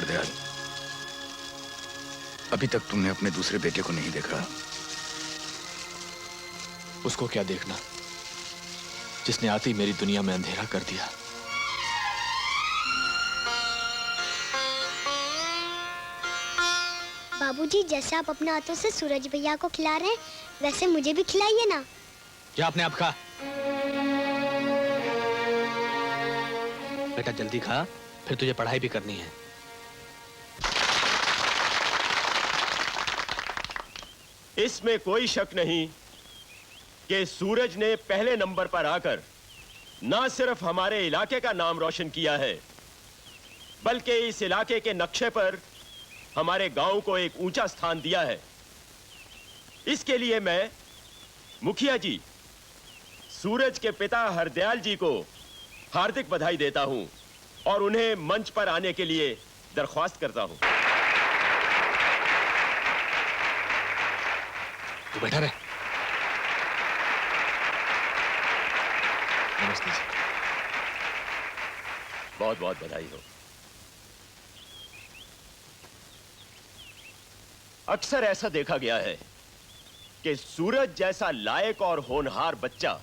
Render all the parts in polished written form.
हरदयाल, अभी तक तुमने अपने दूसरे बेटे को नहीं देखा। उसको क्या देखना, जिसने आते ही मेरी दुनिया में अंधेरा कर दिया। बाबूजी, जैसे आप अपने हाथों से सूरज भैया को खिला रहे हैं, वैसे मुझे भी खिलाइए ना। क्या अपने आप खा। बेटा जल्दी खा, फिर तुझे पढ़ाई भी करनी है। इसमें कोई शक नहीं कि सूरज ने पहले नंबर पर आकर ना सिर्फ हमारे इलाके का नाम रोशन किया है, बल्कि इस इलाके के नक्शे पर हमारे गांव को एक ऊंचा स्थान दिया है। इसके लिए मैं मुखिया जी, सूरज के पिता हरदयाल जी को हार्दिक बधाई देता हूं और उन्हें मंच पर आने के लिए दरख्वास्त करता हूं। तू बैठा रहे। नमस्ते जी। बहुत बहुत बधाई हो। अक्सर ऐसा देखा गया है कि सूरज जैसा लायक और होनहार बच्चा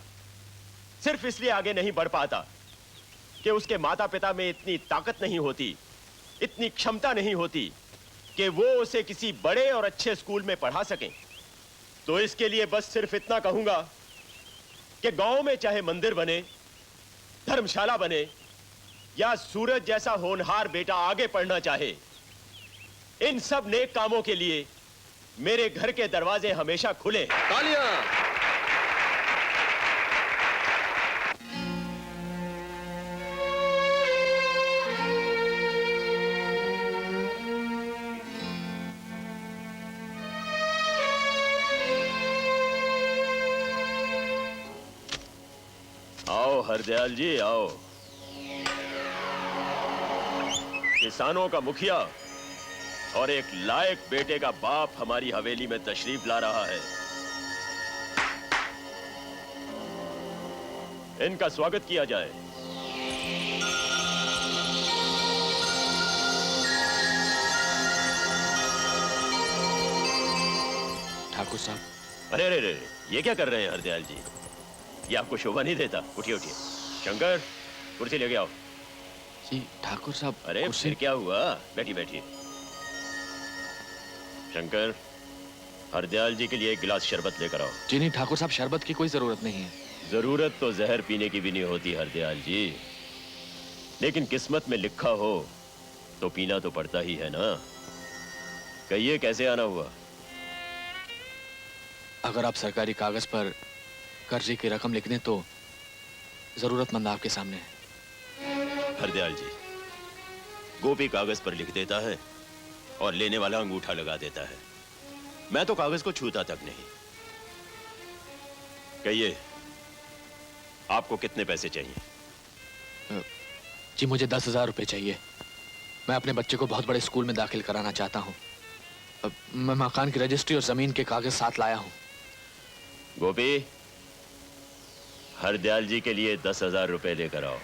सिर्फ इसलिए आगे नहीं बढ़ पाता कि उसके माता पिता में इतनी ताकत नहीं होती, इतनी क्षमता नहीं होती कि वो उसे किसी बड़े और अच्छे स्कूल में पढ़ा सकें। तो इसके लिए बस सिर्फ इतना कहूंगा कि गांव में चाहे मंदिर बने, धर्मशाला बने, या सूरज जैसा होनहार बेटा आगे पढ़ना चाहे, इन सब नेक कामों के लिए मेरे घर के दरवाजे हमेशा खुले। तालियां। आओ हरदयाल जी, आओ। किसानों का मुखिया और एक लायक बेटे का बाप हमारी हवेली में तशरीफ ला रहा है। इनका स्वागत किया जाए। ठाकुर साहब। अरे अरे अरे, ये क्या कर रहे हैं हरदयाल जी? ये आपको शोभा नहीं देता। उठिए उठिए। शंकर, कुर्सी लेके आओ। जी ठाकुर साहब। अरे फिर क्या हुआ? बैठिए बैठिए। शंकर, हरदयाल जी के लिए एक गिलास शरबत लेकर आओ। जी नहीं ठाकुर साहब, शरबत की कोई जरूरत नहीं है। जरूरत तो जहर पीने की भी नहीं होती हरदयाल जी, लेकिन किस्मत में लिखा हो तो पीना तो पड़ता ही है ना। कहिए कैसे आना हुआ? अगर आप सरकारी कागज पर कर्जे की रकम लिख दें तो जरूरतमंद आपके सामने है। हरदयाल जी, गोपी कागज पर लिख देता है और लेने वाला अंगूठा लगा देता है। मैं तो कागज को छूता तक नहीं। कहिए, आपको कितने पैसे चाहिए? जी मुझे 10,000 रुपए चाहिए। मैं अपने बच्चे को बहुत बड़े स्कूल में दाखिल कराना चाहता हूँ। मैं मकान की रजिस्ट्री और जमीन के कागज साथ लाया हूँ। गोपी, हरदयाल जी के लिए 10,000 रुपए लेकर आओ।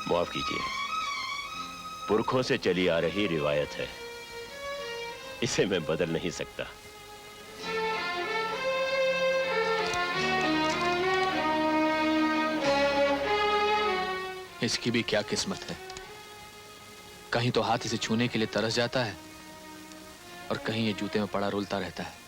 माफ कीजिए, पुरखों से चली आ रही रिवायत है, इसे मैं बदल नहीं सकता। इसकी भी क्या किस्मत है, कहीं तो हाथ इसे छूने के लिए तरस जाता है और कहीं ये जूते में पड़ा रुलता रहता है।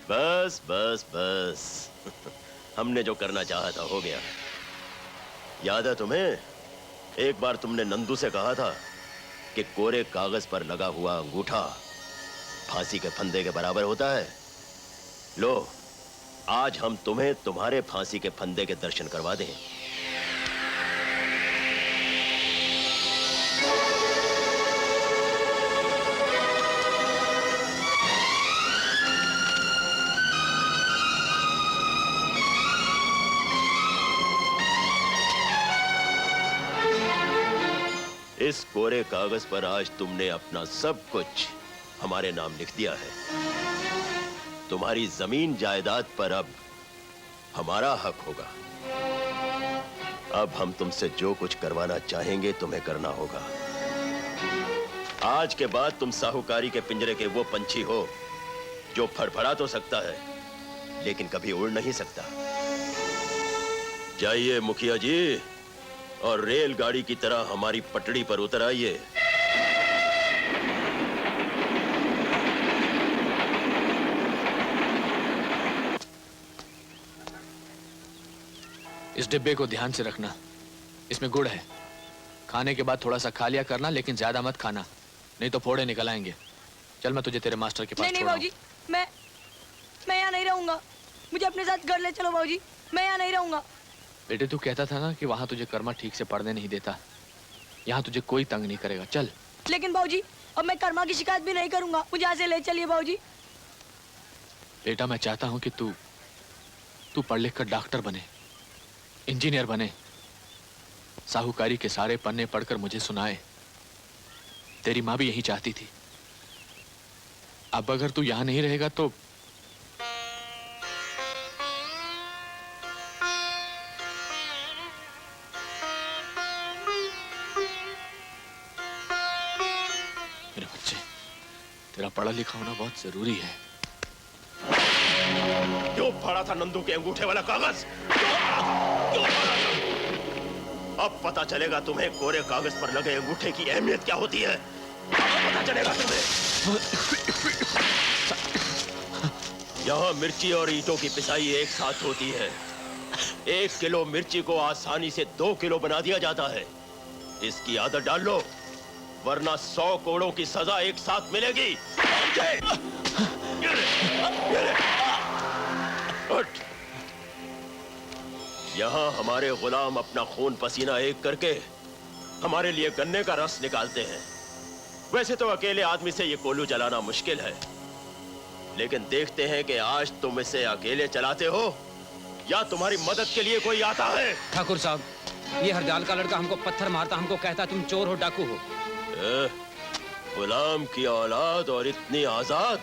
बस बस बस हमने जो करना चाहा था हो गया। याद है तुम्हें, एक बार तुमने नंदू से कहा था कि कोरे कागज पर लगा हुआ अंगूठा फांसी के फंदे के बराबर होता है। लो, आज हम तुम्हें तुम्हारे फांसी के फंदे के दर्शन करवा दें। इस कोरे कागज पर आज तुमने अपना सब कुछ हमारे नाम लिख दिया है। तुम्हारी जमीन जायदाद पर अब हमारा हक होगा। अब हम तुमसे जो कुछ करवाना चाहेंगे तुम्हें करना होगा। आज के बाद तुम साहूकारी के पिंजरे के वो पंछी हो जो फड़फड़ा तो सकता है लेकिन कभी उड़ नहीं सकता। जाइए मुखिया जी और रेलगाड़ी की तरह हमारी पटड़ी पर उतर आइए। इस डिब्बे को ध्यान से रखना, इसमें गुड़ है। खाने के बाद थोड़ा सा खा लिया करना, लेकिन ज्यादा मत खाना, नहीं तो फोड़े निकल आएंगे। चल मैं तुझे तेरे मास्टर के पास नहीं बाबूजी, मैं यहाँ नहीं रहूंगा। मुझे अपने साथ घर ले चलो बाबूजी, मैं यहाँ नहीं रहूंगा। बेटे तू कहता था ना कि वहां तुझे कर्मा ठीक से पढ़ने नहीं देता, यहाँ तुझे कोई तंग नहीं करेगा। चल। लेकिन बाबूजी अब मैं कर्मा की शिकायत भी नहीं करूंगा, मुझे यहाँ से ले चलिए बाबूजी। बेटा मैं चाहता हूँ कि तू पढ़ लिख कर डॉक्टर बने, इंजीनियर बने, साहूकारी के सारे पन्ने पढ़कर मुझे सुनाए। तेरी माँ भी यही चाहती थी। अब अगर तू यहां नहीं रहेगा तो मेरे बच्चे, तेरा पढ़ा लिखा होना बहुत जरूरी है। क्यों फाड़ा था नंदू के अंगूठे वाला कागज? क्यों फाड़ा था? अब पता चलेगा तुम्हें कोरे कागज पर लगे अंगूठे की अहमियत क्या होती है। पता चलेगा तुम्हें। यहाँ मिर्ची और ईंटों की पिसाई एक साथ होती है। 1 किलो मिर्ची को आसानी से 2 किलो बना दिया जाता है। इसकी आदत डाल लो, वरना 100 कोड़ों की सजा एक साथ मिलेगी। उठ। यहाँ हमारे गुलाम अपना खून पसीना एक करके हमारे लिए गन्ने का रस निकालते हैं। वैसे तो अकेले आदमी से ये कोल्हू चलाना मुश्किल है, लेकिन देखते हैं कि आज तुम इसे अकेले चलाते हो या तुम्हारी मदद के लिए कोई आता है। ठाकुर साहब, ये हरजाल का लड़का हमको पत्थर मारता, हमको कहता तुम चोर हो, डाकू हो। गुलाम की औलाद और इतनी आजाद।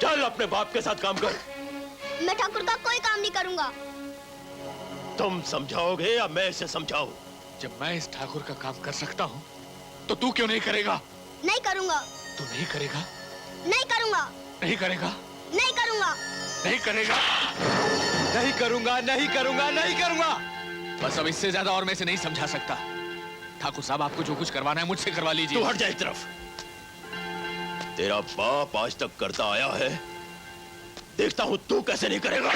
चल अपने बाप के साथ काम कर। मैं ठाकुर का कोई काम नहीं करूंगा। तुम समझाओगे या मैं इसे समझाऊं? जब मैं इस ठाकुर का काम कर सकता हूँ तो तू क्यों नहीं करेगा? नहीं करूंगा। तू नहीं करेगा? नहीं करूंगा। नहीं करेगा? नहीं करूंगा। नहीं करेगा? नहीं करूंगा, नहीं करूंगा, नहीं करूंगा। बस अब इससे ज्यादा और मैं इसे नहीं समझा सकता। ठाकुर साहब, आपको जो कुछ करवाना है मुझसे करवा लीजिए। तू हट जा एक तरफ। तेरा बाप आज तक करता आया है, देखता हूं तू कैसे नहीं करेगा।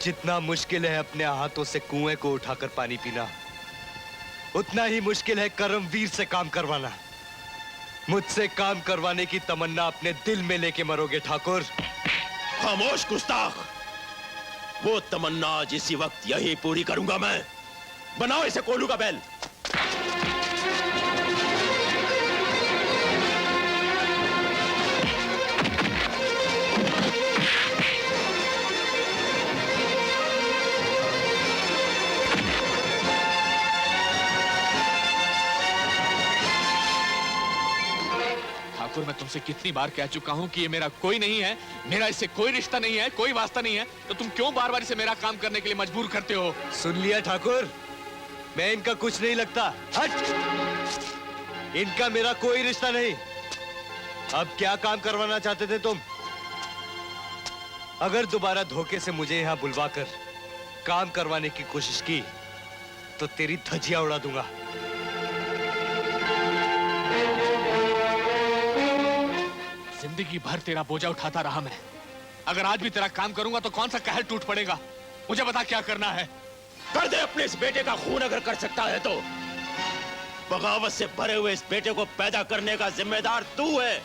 जितना मुश्किल है अपने हाथों से कुएं को उठाकर पानी पीना, उतना ही मुश्किल है कर्मवीर से काम करवाना। मुझसे काम करवाने की तमन्ना अपने दिल में लेके मरोगे ठाकुर। खामोश गुस्ताख। वो तमन्ना आज इसी वक्त यही पूरी करूंगा मैं। बनाओ इसे कोल्हू का बैल। ठाकुर, मैं तुमसे कितनी बार कह चुका हूं कि ये मेरा कोई नहीं है, मेरा इससे कोई रिश्ता नहीं है, कोई वास्ता नहीं है, तो तुम क्यों बार बार इसे मेरा काम करने के लिए मजबूर करते हो? सुन लिया ठाकुर, मैं इनका कुछ नहीं लगता। हट। इनका मेरा कोई रिश्ता नहीं। अब क्या काम करवाना चाहते थे तुम? अगर दोबारा धोखे से मुझे यहां बुलवाकर काम करवाने की कोशिश की तो तेरी धज्जियां उड़ा दूंगा। जिंदगी भर तेरा बोझा उठाता रहा मैं। अगर आज भी तेरा काम करूंगा तो कौन सा कहर टूट पड़ेगा? मुझे बता क्या करना है। कर दे अपने इस बेटे का खून अगर कर सकता है तो। बगावत से भरे हुए इस बेटे को पैदा करने का जिम्मेदार तू है।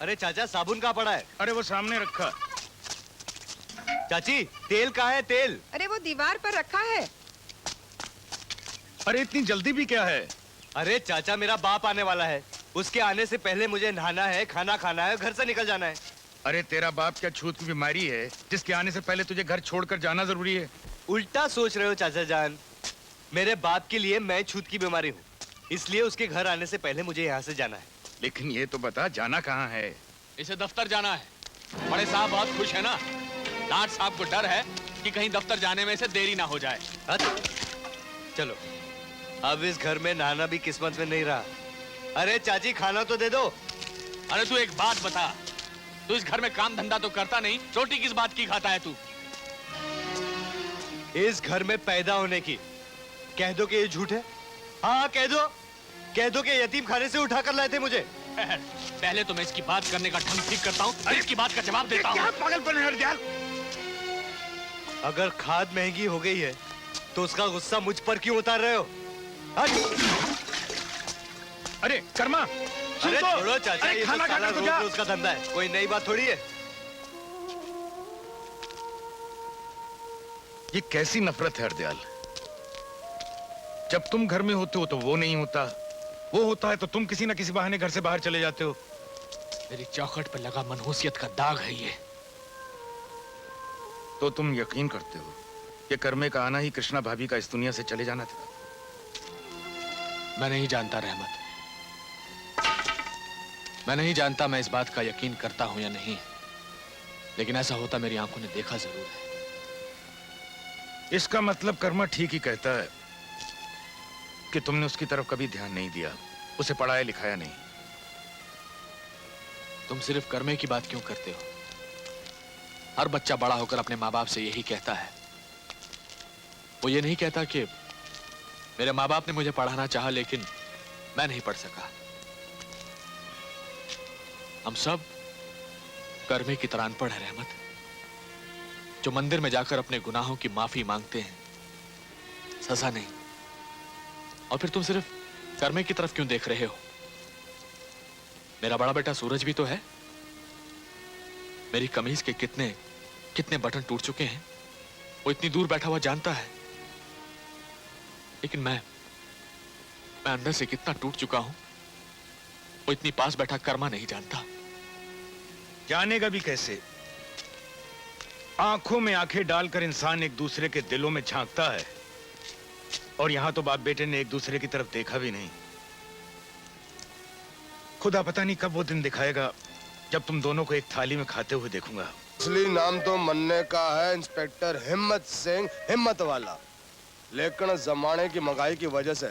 अरे चाचा, साबुन कहाँ पड़ा है? अरे वो सामने रखा। चाची, तेल कहाँ है? तेल अरे वो दीवार पर रखा है। अरे इतनी जल्दी भी क्या है? अरे चाचा, मेरा बाप आने वाला है। उसके आने से पहले मुझे नहाना है, खाना खाना है, घर से निकल जाना है। अरे तेरा बाप क्या छूत की बीमारी है जिसके आने से पहले तुझे घर छोड़कर जाना जरूरी है? उल्टा सोच रहे हो चाचा जान। मेरे बाप के लिए मैं छूत की बीमारी हूँ, इसलिए उसके घर आने से पहले मुझे यहाँ से जाना है। लेकिन ये तो बता जाना कहाँ है? इसे दफ्तर जाना है। बड़े साहब बहुत खुश है ना। लाट साहब को डर है कि कहीं दफ्तर जाने में से देरी ना हो जाए। चलो, अब इस घर में नहाना भी किस्मत में नहीं रहा। अरे चाची खाना तो दे दो। अरे तू एक बात बता, तू इस घर में काम धंधा तो करता नहीं, रोटी किस बात की खाता है तू? इस घर में पैदा होने की। कह दो कि ये झूठ है। हाँ कह दो कि यतीम खाने से उठा कर लाए थे मुझे। पहले तो मैं इसकी बात करने का ढंग ठीक करता हूँ, फिर इसकी बात का जवाब देता हूँ। क्या पागलपन है हरदयाल? अगर खाद महंगी हो गई है तो उसका गुस्सा मुझ पर क्यों उतार रहे हो? अरे कर्मा, अरे तो। छोड़ो चाचा, अरे ये खाना तो साला खाकर तो रोज जा। रोज का धंधा है, कोई नई बात थोड़ी है। ये कैसी नफरत है हरदयाल? जब तुम घर में होते हो तो वो नहीं होता, वो होता है तो तुम किसी न किसी बहाने घर से बाहर चले जाते हो। मेरी चौखट पर लगा मनहूसियत का दाग है ये। तो तुम यकीन करते हो कि कर्मे का आना ही कृष्णा भाभी का इस दुनिया से चले जाना था? मैं नहीं जानता रहमत, मैं नहीं जानता मैं इस बात का यकीन करता हूं या नहीं, लेकिन ऐसा होता मेरी आंखों ने देखा जरूर है। इसका मतलब कर्मा ठीक ही कहता है कि तुमने उसकी तरफ कभी ध्यान नहीं दिया, उसे पढ़ाया लिखाया नहीं। तुम सिर्फ कर्मे की बात क्यों करते हो? हर बच्चा बड़ा होकर अपने माँ बाप से यही कहता है। वो ये नहीं कहता कि मेरे माँ बाप ने मुझे पढ़ाना चाहा लेकिन मैं नहीं पढ़ सका। हम सब कर्मे की तरह अनपढ़ है रहमत, जो मंदिर में जाकर अपने गुनाहों की माफी मांगते हैं, सजा नहीं। और फिर तुम सिर्फ कर्मे की तरफ क्यों देख रहे हो? मेरा बड़ा बेटा सूरज भी तो है। मेरी कमीज के कितने कितने बटन टूट चुके हैं, वो इतनी दूर बैठा हुआ जानता है। लेकिन मैं अंदर से कितना टूट चुका हूं, वो इतनी पास बैठा कर्मा नहीं जानता। जानेगा भी कैसे? आंखों में आंखें डालकर इंसान एक दूसरे के दिलों में झांकता है, और यहां तो बाप बेटे ने एक दूसरे की तरफ देखा भी नहीं। खुदा पता नहीं कब वो दिन दिखाएगा जब तुम दोनों को एक थाली में खाते हुए देखूंगा। असली नाम तो मन्ने का है, इंस्पेक्टर हिम्मत सिंह, हिम्मत वाला। लेकिन जमाने की महंगाई की वजह से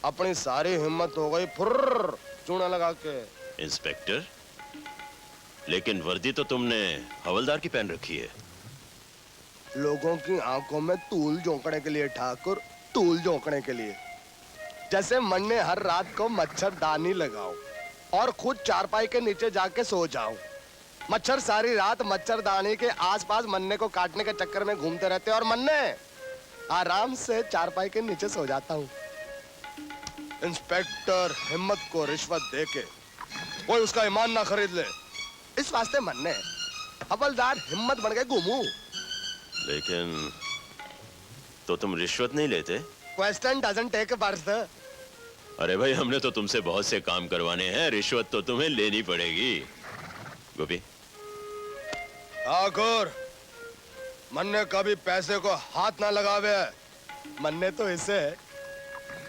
अपनी सारी हिम्मत हो गई फुर्र चूना लगा के। इंस्पेक्टर, लेकिन वर्दी तो तुमने हवलदार की पहन रखी है। लोगों की आंखों में तूल झोंकने के लिए ठाकुर, तूल झोंकने के लिए। जैसे मन्ने हर रात को मच्छरदानी लगाओ और खुद चारपाई के नीचे जाके सो जाओ। मच्छर सारी रात मच्छरदानी के आसपास मन्ने को काटने के चक्कर में घूमते रहते और मन्ने आराम से चारपाई के नीचे सो जाता हूँ। इंस्पेक्टर हिम्मत को रिश्वत देके कोई उसका ईमान ना खरीद ले, इस वास्ते मन्ने हवलदार हिम्मत बन के घूमू। लेकिन तो तुम रिश्वत नहीं लेते? Question doesn't take a birth. अरे भाई, हमने तो तुमसे बहुत से काम करवाने हैं, रिश्वत तो तुम्हें लेनी पड़ेगी। गोपी, ठाकुर, मन्ने कभी पैसे को हाथ ना लगावे। मन्ने तो इसे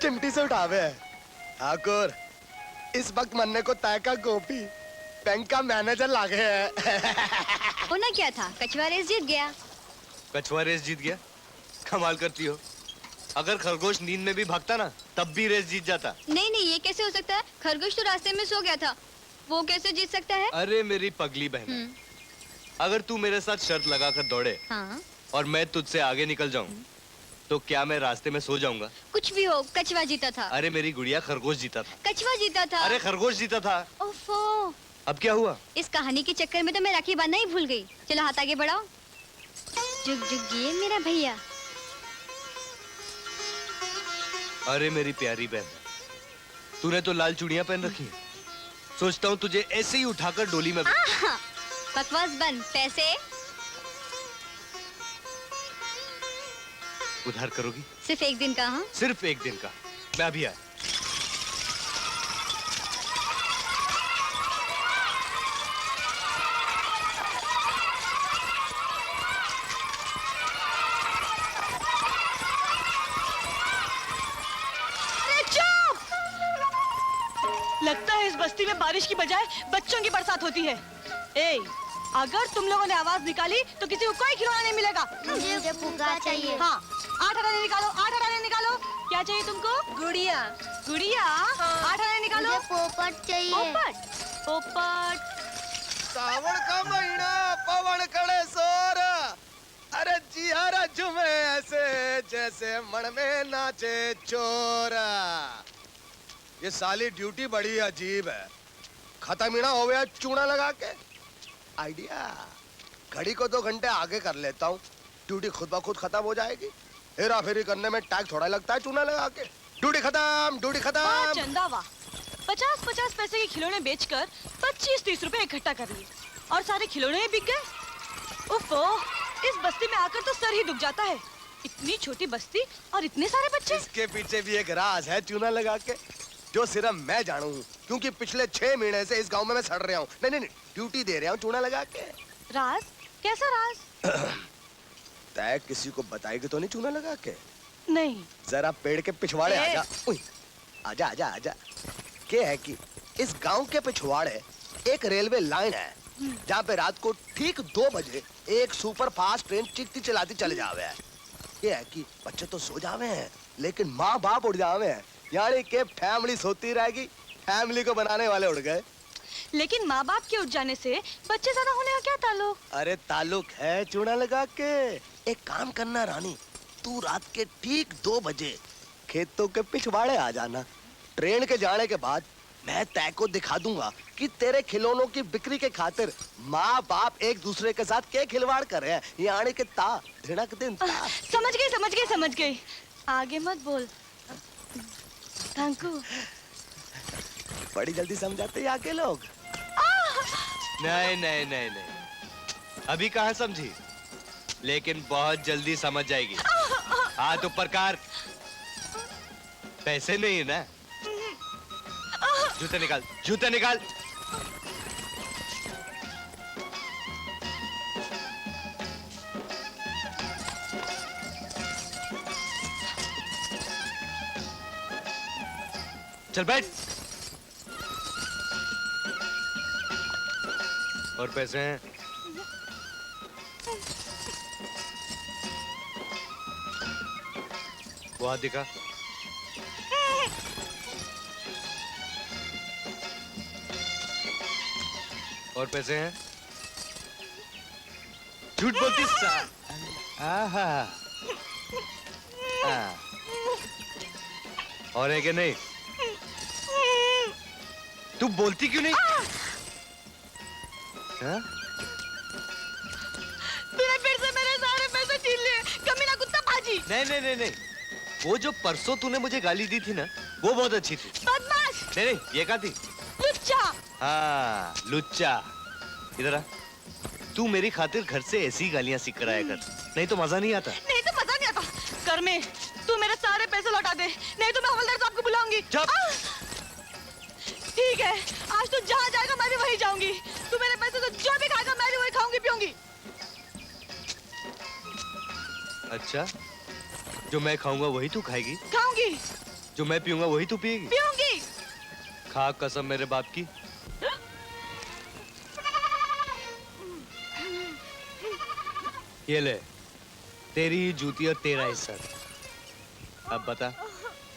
चिमटी से उठावे। ठाकुर, इस वक्त मन्ने को तय का गोपी बैंक का मैनेजर लागे है। होना क्या था? कछुआ रेस जीत गया। कछुआ रेस जीत गया? कमाल करती हो। अगर खरगोश नींद में भी भागता ना तब भी रेस जीत जाता। नहीं नहीं, ये कैसे हो सकता है? खरगोश तो रास्ते में सो गया था, वो कैसे जीत सकता है? अरे मेरी पगली बहन, अगर तू मेरे साथ शर्त लगाकर दौड़े हाँ? और मैं तुझसे आगे निकल जाऊं तो क्या मैं रास्ते में सो जाऊंगा? कुछ भी हो, कछुआ जीता था। अरे मेरी गुड़िया, खरगोश जीता था। कछुआ जीता था। अरे खरगोश जीता था। ओफो, अब क्या हुआ? इस कहानी के चक्कर में तो मैं राखी बांधना ही भूल गई। चलो हाथ आगे बढ़ाओ। जुग जुग जिए मेरा भैया। अरे मेरी प्यारी बहन, तूने तो लाल चूड़ियां पहन रखी हैं। सोचता हूँ तुझे ऐसे ही उठाकर डोली में बकवास बंद। पैसे उधार करोगी? सिर्फ एक दिन का। हाँ, सिर्फ एक दिन का। मैं अभी आया। बस्ती में बारिश की बजाय बच्चों की बरसात होती है। ए, अगर तुम लोगों ने आवाज निकाली तो किसी को कोई खिलौना नहीं मिलेगा। मुझे फुग्गा चाहिए। हाँ, 8 आने निकालो, 8 आने निकालो। क्या चाहिए तुमको? गुड़िया। गुड़िया? 8 आने निकालो। मुझे पोपट चाहिए। पोपट? पोपट। सावन का महीना पवन खड़े सोर, अरे जियारा झूमे ऐसे जैसे मन में नाचे चोर। ये साली ड्यूटी बड़ी अजीब है। खत्म हो गया चूना लगा के। आइडिया, घड़ी को 2 घंटे आगे कर लेता हूँ, ड्यूटी खुद ब खुद खत्म हो जाएगी। हेरा फेरी करने में टैग थोड़ा लगता है चूना लगा के। ड्यूटी खत्म, ड्यूटी वाह खत्म। चंदा वाह, 50-50 पैसे के खिलौने बेचकर 25-30 रुपए इकट्ठा कर लिए और सारे खिलौने ही बिक गए। उफ़ो, इस बस्ती में आकर तो सर ही दुख जाता है। इतनी छोटी बस्ती और इतने सारे बच्चे। इसके पीछे भी एक राज है चूना लगा के, जो सिर्फ मैं जानू हूँ, क्योंकि पिछले 6 महीने से इस गांव में मैं सड़ रहा हूँ। नहीं, ड्यूटी दे रहा हूँ चूना लगा के। राज? कैसा राज? तय किसी को बताएगी तो नहीं चूना लगा के? नहीं। जरा पेड़ के पिछवाड़े आजा। उई, आजा आजा आजा। क्या है कि इस गांव के पिछवाड़े एक रेलवे लाइन है, जहाँ पे रात को ठीक 2 बजे एक सुपर फास्ट ट्रेन चिकती चलाती चले जावे है। ये है कि बच्चे तो सो जावे हैं, लेकिन माँ बाप उड़ जावे हैं, यानी कि फैमिली सोती रहेगी। फैमिली को बनाने वाले उड़ गए। लेकिन माँ बाप के उठ जाने से बच्चे ज्यादा होने का क्या ताल्लुक? अरे ताल्लुक है चूना लगा के। एक काम करना रानी, तू रात के ठीक 2 बजे खेतों के पिछवाड़े आ जाना। ट्रेन के जाने के बाद मैं तय को दिखा दूंगा कि तेरे खिलौनों की बिक्री के खातिर माँ बाप एक दूसरे के साथ क्या खिलवाड़ कर रहे हैं। यानी कि ता धिड़क दिन ता। समझ गई। आगे मत बोल। थैंक बड़ी जल्दी समझाते हैं आके लोग। नहीं, अभी कहाँ समझी, लेकिन बहुत जल्दी समझ जाएगी। हाथ ऊपर कर। पैसे नहीं है ना? जूते निकाल, जूते निकाल। चल बैठ। और पैसे हैं? वो हाथ दिखा। और पैसे हैं? झूठ बोलती सा। आहा। और है कि नहीं? तू बोलती क्यों नहीं? हाँ? तूने फिर से मेरे सारे पैसे छीन लिए, कमीना कुत्ता भाजी। नहीं, वो जो परसों तूने मुझे गाली दी थी ना, वो बहुत अच्छी थी। बदमाश। नहीं, ये कहा थी? लुच्चा। हाँ, लुच्चा। इधर आ। तू मेरी खातिर घर से ऐसी गालियां सीख कर आया कर, नहीं तो मजा नहीं आता। नहीं तो मजा नहीं आता। कर में, तू मेरे सारे पैसे लौटा दे, नहीं तो मैं हवलदार साहब को बुलाऊंगी। ठीक है, आज तू जहाँ जाएगा मैं भी वहीं जाऊंगी। तू मेरे पैसे तो जो भी खाएगा मैं भी वही खाऊंगी पीऊंगी। अच्छा, जो मैं खाऊंगा वही तू खाएगी? खाऊंगी। जो मैं पीऊंगा वही तू पिएगी? पीऊंगी। खा कसम मेरे बाप की। ये ले, तेरी जूती और तेरा हिस्सा। अब बता,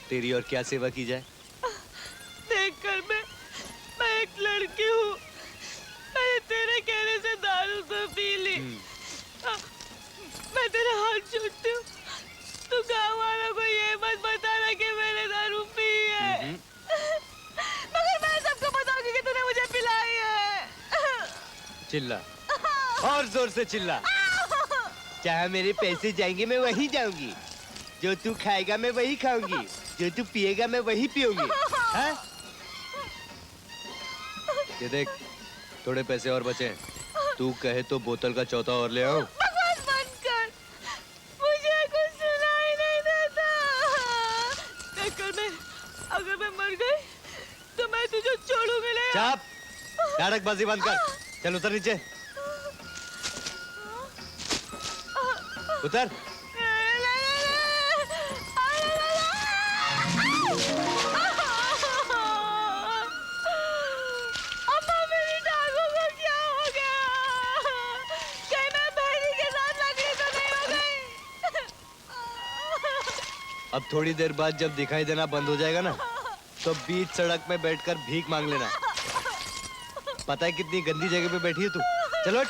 तेरी और क्या सेवा की जाए? देखकर मैं एक लड़की हूँ, मैंने तेरे कहने से दारू तो पी ली। मैं तेरा हाथ जोड़ती हूँ, तू गाँव वालों को ये मत बताना कि मैंने दारू पी है। मगर मैं सबको बताऊंगी कि तूने मुझे पिलाई है। चिल्ला, और जोर से चिल्ला। जहाँ मेरे पैसे जाएंगे मैं वहीं जाऊंगी, जो तू खाएगा मैं वही खाऊंगी, जो तू पिएगा मैं वही पीऊंगी। हाँ? ये देख, थोड़े पैसे और बचे, तू कहे तो बोतल का चौथा और ले आओ। बकवास बंद कर, मुझे कुछ सुनाई नहीं देता। अगर मैं मर गई तो मैं तुझे छोड़ूंगी नहीं। चुप, नाटकबाजी बंद कर। चल उतर नीचे, उतर। अब थोड़ी देर बाद जब दिखाई देना बंद हो जाएगा ना, तो बीच सड़क में बैठकर भीख मांग लेना। पता है कितनी गंदी जगह पे बैठी है तू? चलो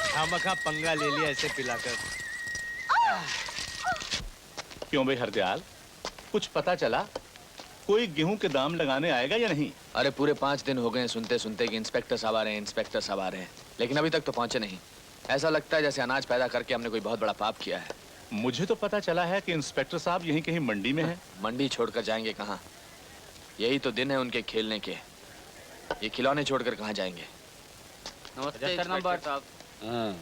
खामखा पंगा ले लिया ऐसे पिलाकर। क्यों भाई हरदयाल, कुछ पता चला? कोई गेहूं के दाम लगाने आएगा या नहीं? अरे पूरे 5 दिन हो गए सुनते सुनते कि इंस्पेक्टर साहब आ रहे हैं, इंस्पेक्टर साहब आ रहे हैं, लेकिन अभी तक तो पहुंचे नहीं। ऐसा लगता है जैसे अनाज पैदा करके हमने कोई बहुत बड़ा पाप किया है। मुझे तो पता चला है कि इंस्पेक्टर साहब यहीं कहीं मंडी में हैं। मंडी छोड़कर जाएंगे कहाँ? यही तो दिन है उनके खेलने के। ये खिलौने छोड़कर कहाँ जाएंगे? नमस्ते नंबर साहब। हाँ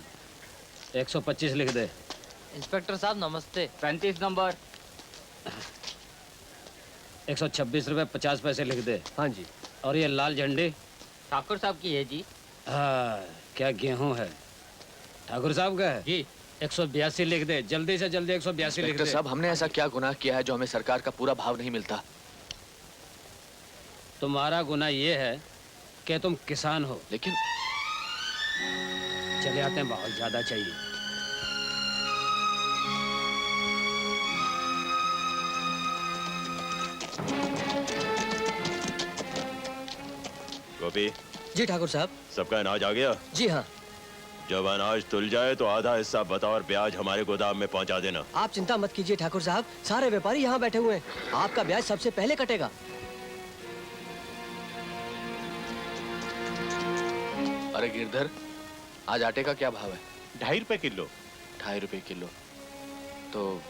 125 लिख दे। इंस्पेक्टर साहब नमस्ते। 35 नंबर। 126 रुपए 50 पैसे लिख दे। हाँ जी। और ये लाल झंडी? ठाकुर साहब की है जी। हाँ क्या गेहूं है? ठाकुर साहब का है जी। 182 लिख दे, जल्दी से जल्दी 182 लिख दे। साहब हमने ऐसा क्या गुनाह किया है जो हमें सरकार का पूरा भाव नहीं मिलता? तुम्हारा गुनाह ये है कि तुम किसान हो। लेकिन चले आते हैं, बहुत ज्यादा चाहिए। गोपी, जी ठाकुर साहब। सबका अनाज आ गया? जी हाँ। जब अनाज तुल जाए तो आधा हिस्सा बतौर ब्याज हमारे गोदाम में पहुंचा देना। आप चिंता मत कीजिए ठाकुर साहब, सारे व्यापारी यहाँ बैठे हुए हैं, आपका ब्याज सबसे पहले कटेगा। अरे गिरधर, आज आटे का क्या भाव है? 2.5 रुपए किलो। 2.5 रुपए किलो। तो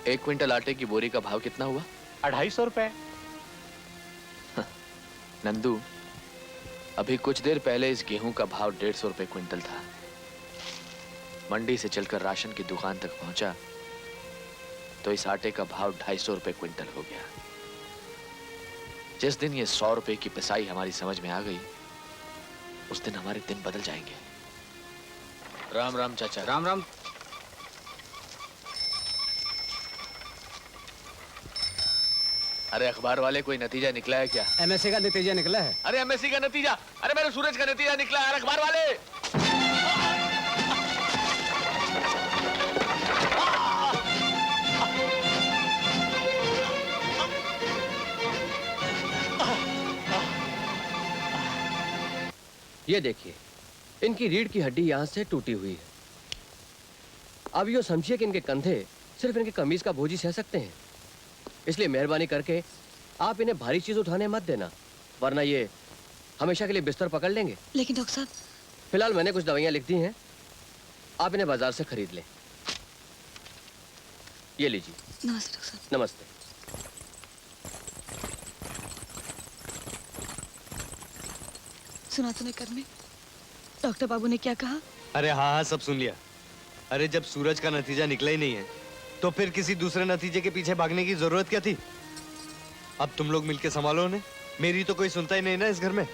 1 क्विंटल आटे की बोरी का भाव कितना हुआ? 250 रुपए। नंदू, अभी कुछ देर पहले इस गेहूं का भाव 150 रुपए क्विंटल था। मंडी से चलकर राशन की दुकान तक पहुंचा तो इस आटे का भाव 250 रुपए क्विंटल हो गया। जिस दिन ये 100 रुपए की पिसाई हमारी समझ में आ गई, उस दिन हमारे दिन बदल जाएंगे। राम राम चाचा। राम राम। अरे अखबार वाले, कोई नतीजा निकला है क्या? एमएससी का नतीजा निकला है। अरे एमएससी का नतीजा? अरे मेरे सूरज का नतीजा निकला है। अखबार वाले, ये देखिए, इनकी रीढ़ की हड्डी यहाँ से टूटी हुई है। अब यो समझिए कि इनके कंधे सिर्फ इनके कमीज का बोझ ही सह सकते हैं। इसलिए मेहरबानी करके आप इन्हें भारी चीज उठाने मत देना, वरना ये हमेशा के लिए बिस्तर पकड़ लेंगे। लेकिन डॉक्टर साहब, फिलहाल मैंने कुछ दवाइयाँ लिख दी हैं, आप इन्हें बाजार से खरीद लें। ये लीजिए। नमस्ते डॉक्टर साहब। नमस्ते। सुना तूने कर में डॉक्टर बाबू ने क्या कहा? अरे हाँ हाँ, सब सुन लिया। अरे जब सूरज का नतीजा निकला ही नहीं है तो फिर किसी दूसरे नतीजे के पीछे भागने की जरूरत क्या थी? अब तुम लोग मिलके संभालो उन्हें, मेरी तो कोई सुनता ही नहीं ना इस घर में।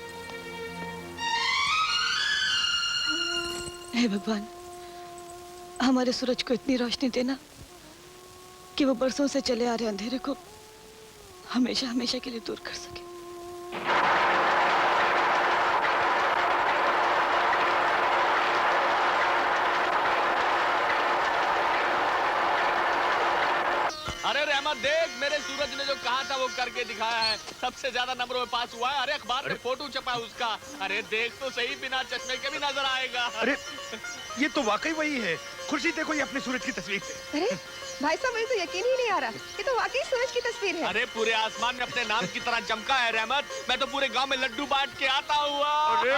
हे भगवान, हमारे सूरज को इतनी रोशनी देना कि वो बरसों से चले आ रहे अंधेरे को हमेशा हमेशा के लिए दूर कर सके। अरे रहमत देख, मेरे सूरज ने जो कहा था वो करके दिखाया है। सबसे ज्यादा नंबरों में पास हुआ है। अरे अखबार में फोटो छपा है उसका। अरे देख तो सही, बिना चश्मे के भी नजर आएगा। अरे ये तो वाकई वही है। खुर्शीद देखो, ये अपने सूरज की तस्वीर है। अरे भाई साहब, मुझे तो यकीन ही नहीं आ रहा, ये तो वाकई सूरज की तस्वीर है। अरे पूरे आसमान में अपने नाम की तरह चमका है रहमत। मैं तो पूरे गांव में लड्डू बांट के आता हुआ। अरे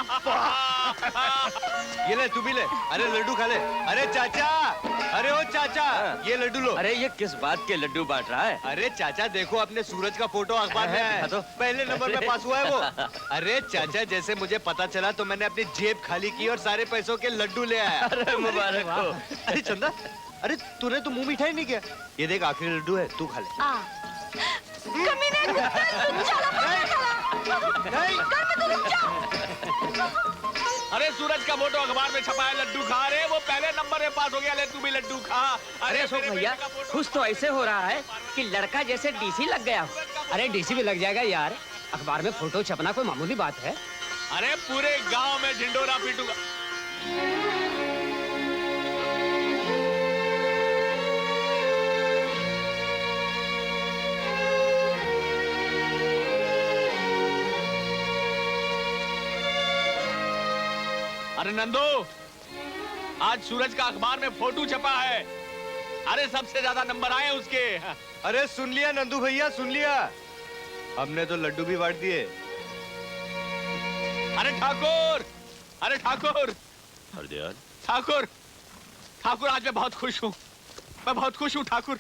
ये ले, तू भी ले। अरे लड्डू खा ले। अरे चाचा, अरे ओ चाचा, ये लड्डू लो। अरे ये किस बात के लड्डू बांट रहा है? अरे चाचा देखो, अपने सूरज का फोटो अखबार में है। तो पहले नंबर में पास हुआ है वो। अरे चाचा, जैसे मुझे पता चला तो मैंने अपनी जेब खाली की और सारे पैसों के लड्डू ले आया। अरे मुबारक हो। अरे चंदा, अरे तूने तो मुंह मीठा ही नहीं किया। ये देख, आखिरी लड्डू है, तू खा ले। कमीने, अरे सूरज का फोटो अखबार में छपा है, लड्डू खा रहे। वो पहले नंबर में पास हो गया, ले तू भी लड्डू खा। अरे अशोक भैया, खुश तो ऐसे हो रहा है कि लड़का जैसे डीसी लग गया हो। अरे डीसी भी लग जाएगा यार, अखबार में फोटो छपना कोई मामूली बात है? अरे पूरे गांव में ढिंडोरा पीटूंगा। अरे नंदू, आज सूरज का अखबार में फोटो छपा है। अरे सबसे ज्यादा नंबर आए उसके। अरे सुन लिया नंदू भैया, सुन लिया। हमने तो लड्डू भी बांट दिए। अरे ठाकुर, अरे ठाकुर, हरदयाल, ठाकुर, ठाकुर, आज मैं बहुत खुश हूँ। मैं बहुत खुश हूँ ठाकुर।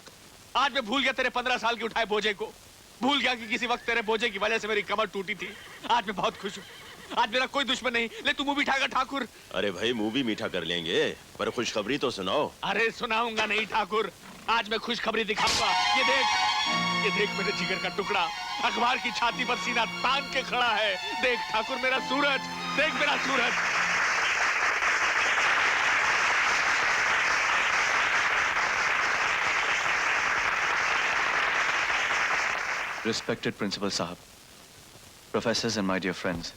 आज मैं भूल गया तेरे 15 साल के उठाए बोझे को। भूल गया कि किसी वक्त तेरे बोझे की वजह से मेरी कमर टूटी थी। आज मैं बहुत खुश हूँ। आज मेरा कोई दुश्मन नहीं। ले तू मुंह भी ठाकर ठाकुर। अरे भाई मुंह भी मीठा कर लेंगे, पर खुशखबरी तो सुनाओ। अरे सुनाऊंगा नहीं ठाकुर, आज मैं खुशखबरी दिखाऊंगा। ये देख मेरे जिगर का टुकड़ा अखबार की छाती पर सीना तान के खड़ा है। देख ठाकुर मेरा सूरज, देख मेरा सूरज। Respected Principal साहब, Professors and my dear friends,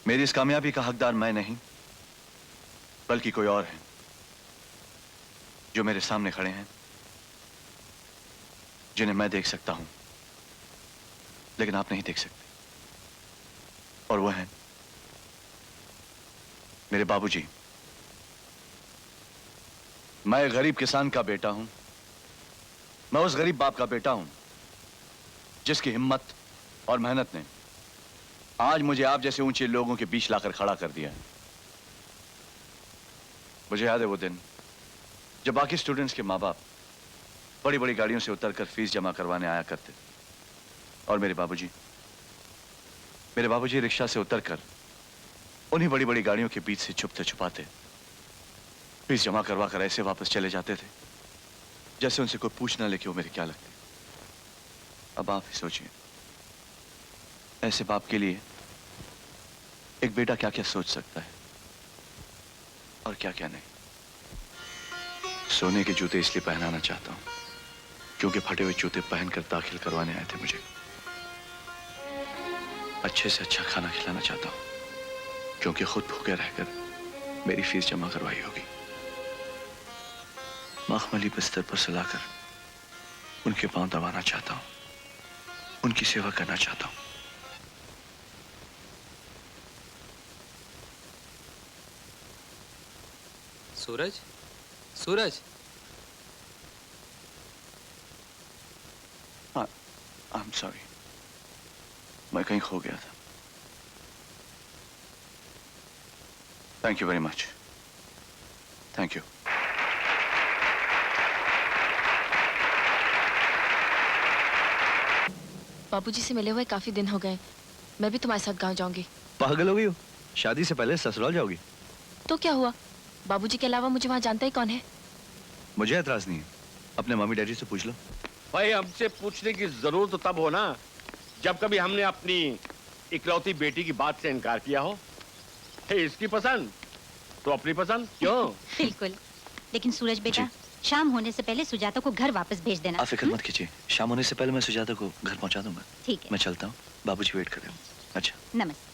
मेरी इस कामयाबी का हकदार मैं नहीं, बल्कि कोई और है जो मेरे सामने खड़े हैं, जिन्हें मैं देख सकता हूं, लेकिन आप नहीं देख सकते। और वो हैं मेरे बाबूजी। मैं गरीब किसान का बेटा हूं। मैं उस गरीब बाप का बेटा हूं जिसकी हिम्मत और मेहनत ने आज मुझे आप जैसे ऊंचे लोगों के बीच लाकर खड़ा कर दिया है। मुझे याद है वो दिन जब बाकी स्टूडेंट्स के माँ बाप बड़ी बड़ी गाड़ियों से उतरकर फीस जमा करवाने आया करते और मेरे बाबूजी रिक्शा से उतरकर उन्हीं बड़ी बड़ी गाड़ियों के बीच से छुपते छुपाते फीस जमा करवा कर ऐसे वापस चले जाते थे जैसे उनसे कोई पूछ ना ले कि वो मेरे क्या लगते। अब आप ही सोचिए, ऐसे बाप के लिए एक बेटा क्या क्या सोच सकता है और क्या क्या नहीं। सोने के जूते इसलिए पहनाना चाहता हूं क्योंकि फटे हुए जूते पहनकर दाखिल करवाने आए थे मुझे। अच्छे से अच्छा खाना खिलाना चाहता हूं क्योंकि खुद भूखे रहकर मेरी फीस जमा करवाई होगी। मखमली बिस्तर पर सुलाकर उनके पांव दबाना चाहता हूं, उनकी सेवा करना चाहता हूं। सूरज, सूरज। आई एम सॉरी, मैं कहीं खो गया था। Thank you very much. Thank you. बाबूजी से मिले हुए काफी दिन हो गए। मैं भी तुम्हारे साथ गांव जाऊंगी। पागल हो गई हो? शादी से पहले ससुराल जाओगी? तो क्या हुआ, बाबूजी के अलावा मुझे वहां जानता ही कौन है। मुझे एतराज नहीं है, अपने मम्मी डैडी से पूछ लो। भाई हमसे पूछने की जरूरत तो तब हो ना जब कभी हमने अपनी इकलौती बेटी की बात से इनकार किया हो। इसकी पसंद तो अपनी पसंद क्यों? बिल्कुल। लेकिन सूरज बेटा, शाम होने से पहले सुजाता को घर वापस भेज देना। आप फिक्र मत कीजिए, शाम होने से पहले मैं सुजाता को घर पहुंचा दूंगा। ठीक है। मैं चलता हूँ, बाबूजी वेट कर रहे हैं। अच्छा, नमस्ते।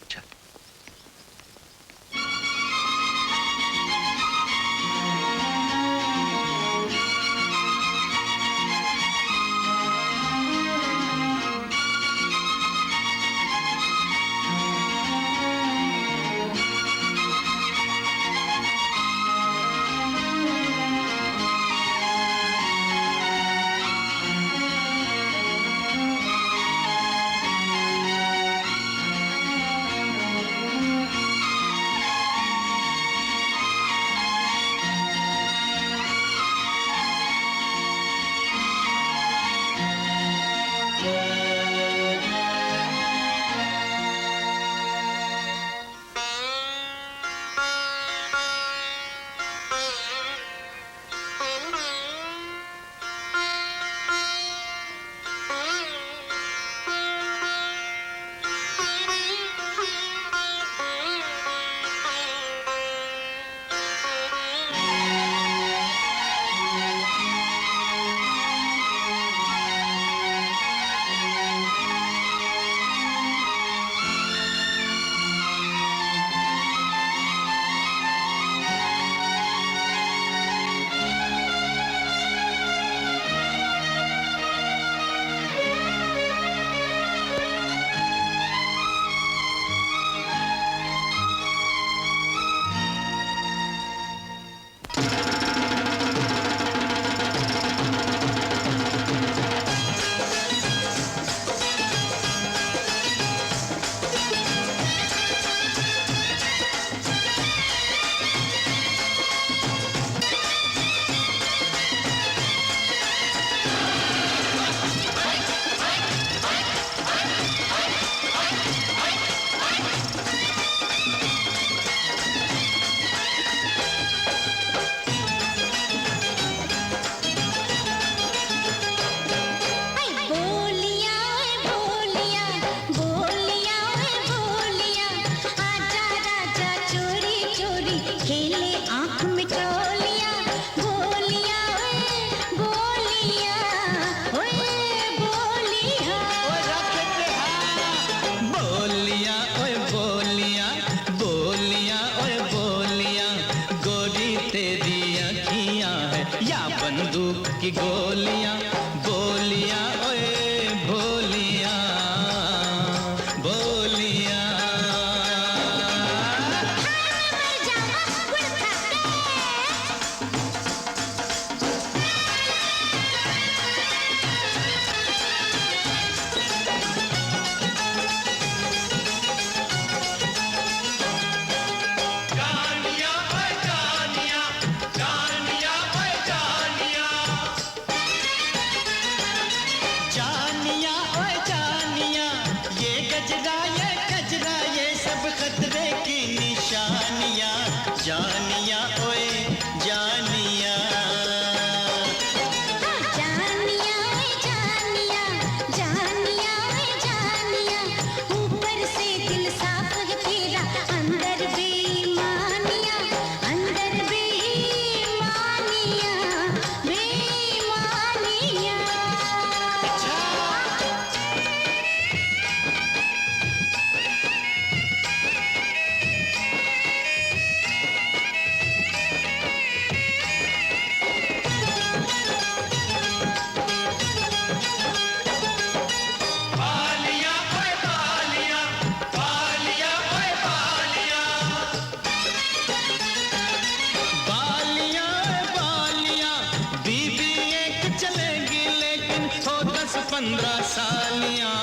15 सालियां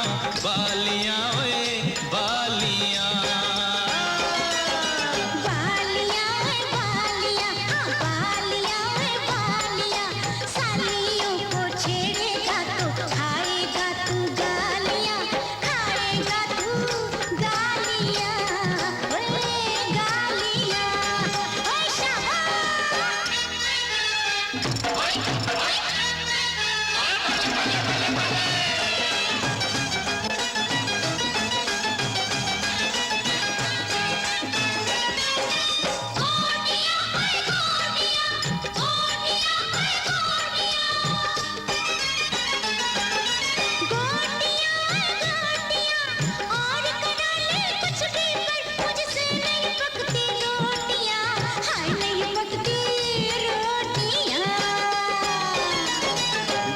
बालियां ओए बालियां बालियां ओए बालियां हाँ बालियां ओए बालियां सालियों को छेड़ेगा तो खाएगा तू गालियां खाएगा तू गालियां ओए गालियां ओए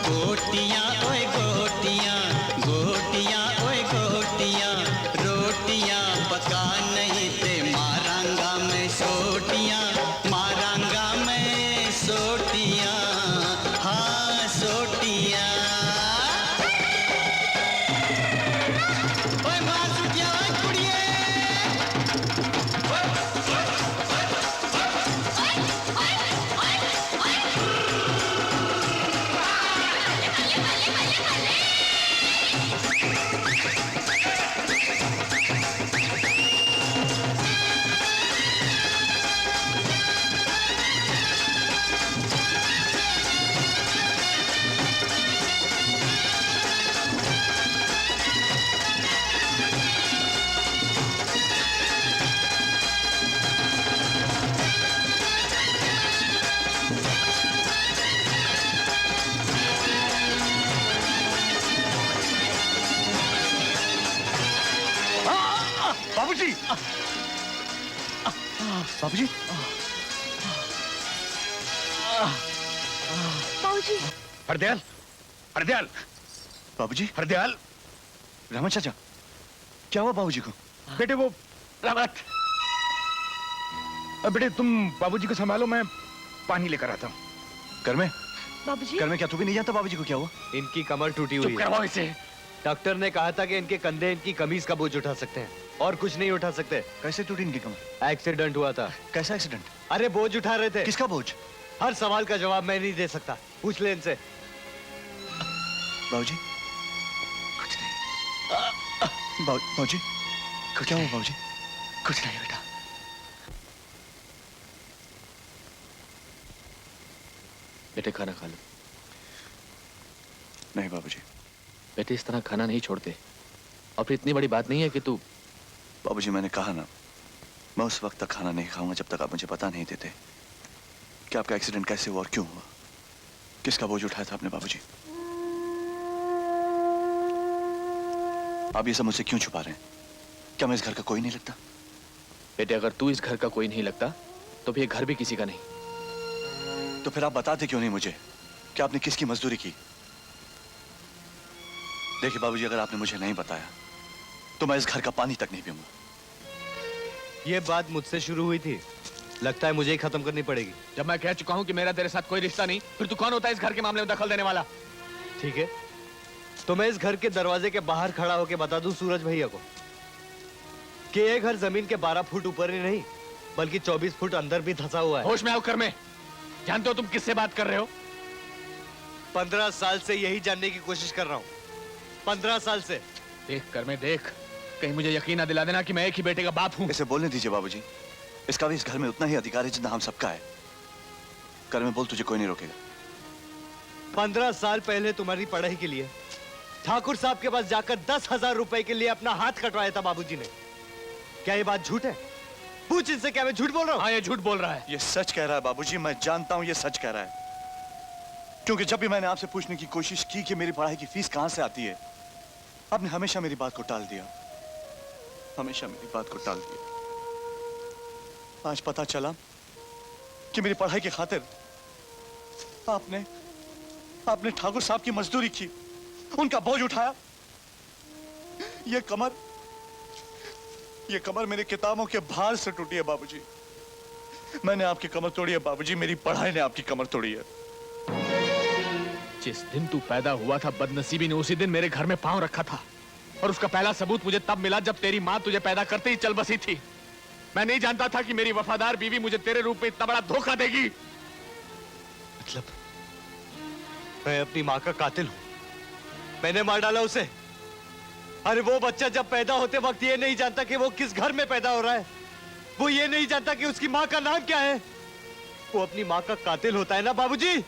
गोटियां ओए गोटियां गोटियां ओए गोटियां रोटियां पका नहीं ते मारांगा मैं सोटियां मारांगा मैं सोटियां हाँ सोटियां ओए मार सुटियां ओए कुड़िए बाबूजी बाबूजी बाबूजी हरदयाल हरदयाल बाबूजी हरदयाल रामा चाचा क्या हुआ बाबूजी को? बेटे वो रावत बेटे तुम बाबूजी को संभालो, मैं पानी लेकर आता हूँ। घर में बाबूजी घर में क्या तू भी नहीं जानता बाबूजी को क्या हुआ? इनकी कमर टूटी हुई चुप करवाओ इसे। डॉक्टर ने कहा था कि इनके कंधे इनकी कमीज का बोझ उठा सकते हैं और कुछ नहीं उठा सकते। कैसे टूटी इनकी कमर? एक्सीडेंट हुआ था। कैसा एक्सीडेंट? अरे बोझ उठा रहे थे। किसका बोझ? हर सवाल का जवाब मैं नहीं दे सकता, पूछ ले इनसे। बाबूजी कुछ नहीं। बाबूजी क्या हुआ बाबूजी? कुछ नहीं बेटा। बेटे खाना खा लो। नहीं बाबूजी। बेटे इस तरह खाना नहीं छोड़ते, और फिर इतनी बड़ी बात नहीं है कि तू। बाबूजी मैंने कहा ना, मैं उस वक्त तक खाना नहीं खाऊंगा जब तक आप मुझे बता नहीं देते कि आपका एक्सीडेंट कैसे हुआ और क्यों हुआ। किसका बोझ उठाया था आपने बाबूजी? आप ये सब मुझसे क्यों छुपा रहे हैं? क्या मैं इस घर का कोई नहीं लगता? बेटे अगर तू इस घर का कोई नहीं लगता तो फिर ये घर भी किसी का नहीं। तो फिर आप बताते क्यों नहीं मुझे कि आपने किसकी मजदूरी की? देखिए बाबूजी, अगर आपने मुझे नहीं बताया तो मैं इस घर का पानी तक नहीं पीऊंगा। ये बात मुझसे शुरू हुई थी, लगता है मुझे ही खत्म करनी पड़ेगी। जब मैं कह चुका हूं कि मेरा तेरे साथ कोई रिश्ता नहीं, फिर तू कौन होता है इस घर के मामले में दखल देने वाला? ठीक है, तो मैं इस घर के दरवाजे के बाहर खड़ा होकर बता दूं सूरज भैया को कि ये घर जमीन के 12 फुट ऊपर ही नहीं बल्कि 24 फुट अंदर भी धंसा हुआ है। होश में आओ कर में। जानते हो तुम किससे बात कर रहे हो? 15 साल से यही जानने की कोशिश कर रहा हूँ, 15 साल से। देख कर में देख, कहीं मुझे यकीन ना दिला देना कि मैं एक ही बेटे का बाप हूँ। इसे बोलने दीजिए बाबूजी, इसका भी इस घर में उतना ही अधिकार है जितना हम सबका है। घर में बोल, तुझे कोई नहीं रोकेगा। 15 साल पहले तुम्हारी पढ़ाई के लिए ठाकुर साहब के पास जाकर 10,000 रुपए के लिए अपना हाथ कटवाया था बाबूजी ने। क्या ये बात झूठ है? पूछ इनसे, क्या मैं झूठ बोल रहा हूँ? हाँ, ये झूठ बोल रहा है। ये सच कह रहा है बाबूजी, मैं जानता हूँ ये सच कह रहा है। क्योंकि जब भी मैंने आपसे पूछने की कोशिश की कि मेरी पढ़ाई की फीस कहां से आती है, आपने हमेशा मेरी बात को टाल दिया, हमेशा मेरी बात को टाल दिया। आज पता चला कि मेरी पढ़ाई की खातिर आपने ठाकुर साहब की मजदूरी की, उनका बोझ उठाया। ये कमर मेरी किताबों के भार से टूटी है बाबूजी। मैंने आपकी कमर तोड़ी है बाबूजी, मेरी पढ़ाई ने आपकी कमर तोड़ी है। जिस दिन तू पैदा हुआ था बदनसीबी ने उसी दिन मेरे घर में पांव रखा था, और उसका पहला सबूत मुझे तब मिला जब तेरी माँ तुझे पैदा करते ही चल बसी थी। मैं नहीं जानता था कि मेरी वफादार बीवी मुझे तेरे रूप में इतना बड़ा धोखा देगी। मतलब मैं अपनी माँ का कातिल हूं? मैंने मार डाला उसे? अरे वो बच्चा जब पैदा होते वक्त ये नहीं जानता कि वो किस घर में पैदा हो रहा है। वो ये नहीं जानता कि उसकी माँ का नाम क्या है। वो अपनी माँ का कातिल होता है ना बाबूजी?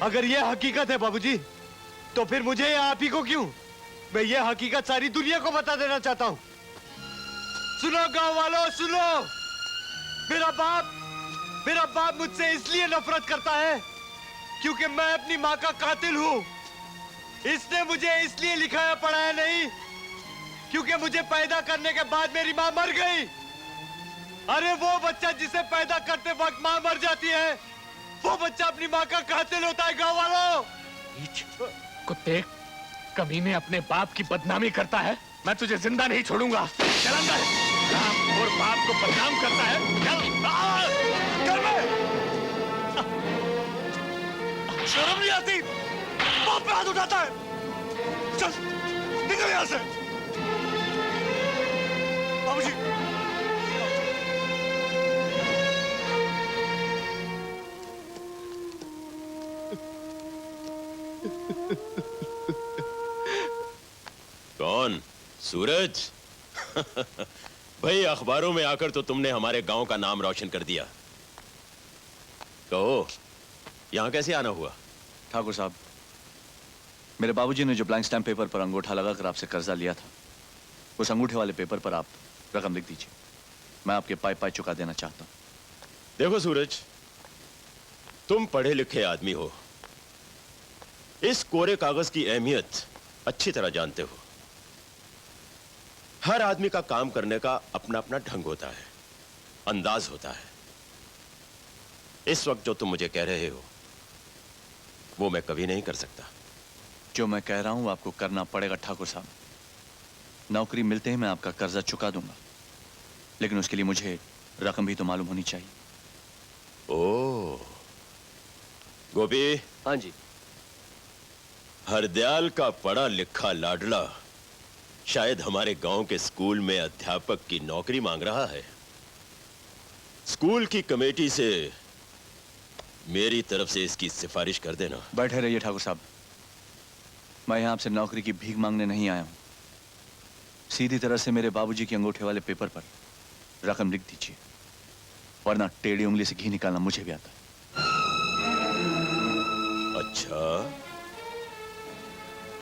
अगर ये हकीकत है बाबूजी, तो फिर मुझे या आप ही को क्यों? मैं ये हकीकत सारी दुनिया को बता देना चाहता हूं। सुनो गांव वालों, सुनो। मेरा बाप मुझसे इसलिए नफरत करता है क्योंकि मैं अपनी माँ का कातिल हूं। इसने मुझे इसलिए लिखाया पढ़ाया नहीं क्योंकि मुझे पैदा करने के बाद मेरी माँ मर गई। अरे वो बच्चा जिसे पैदा करते वक्त माँ मर जाती है, वो बच्चा अपनी माँ का कातिल होता है गांव वालों। कुत्ते, कमीने अपने बाप की बदनामी करता है। मैं तुझे जिंदा नहीं छोड़ूंगा। चल अंदर। बाप और बाप को बदनाम करता है। घर में शर्म नहीं आती? बाप पे हाथ उठाता है। चल निकल यहां से। बाबूजी, कौन? सूरज? भाई अखबारों में आकर तो तुमने हमारे गांव का नाम रोशन कर दिया। कहो, यहां कैसे आना हुआ? ठाकुर साहब, मेरे बाबूजी ने जो ब्लैंक स्टैम्प पेपर पर अंगूठा लगाकर आपसे कर्जा लिया था, उस अंगूठे वाले पेपर पर आप रकम लिख दीजिए। मैं आपके पाई पाई चुका देना चाहता हूं। देखो सूरज, तुम पढ़े लिखे आदमी हो, इस कोरे कागज की अहमियत अच्छी तरह जानते हो। हर आदमी का काम करने का अपना अपना ढंग होता है, अंदाज होता है। इस वक्त जो तुम मुझे कह रहे हो वो मैं कभी नहीं कर सकता। जो मैं कह रहा हूं आपको करना पड़ेगा ठाकुर साहब। नौकरी मिलते ही मैं आपका कर्जा चुका दूंगा, लेकिन उसके लिए मुझे रकम भी तो मालूम होनी चाहिए। ओह, गोपी। हाँ जी। हरदयाल का पढ़ा लिखा लाडला शायद हमारे गांव के स्कूल में अध्यापक की नौकरी मांग रहा है। स्कूल की कमेटी से मेरी तरफ से इसकी सिफारिश कर देना। बैठे रहिए ठाकुर साहब, मैं यहां आपसे नौकरी की भीख मांगने नहीं आया हूं। सीधी तरह से मेरे बाबूजी के अंगूठे वाले पेपर पर रकम लिख दीजिए, वरना टेढ़ी उंगली से घी निकालना मुझे भी आता है। अच्छा,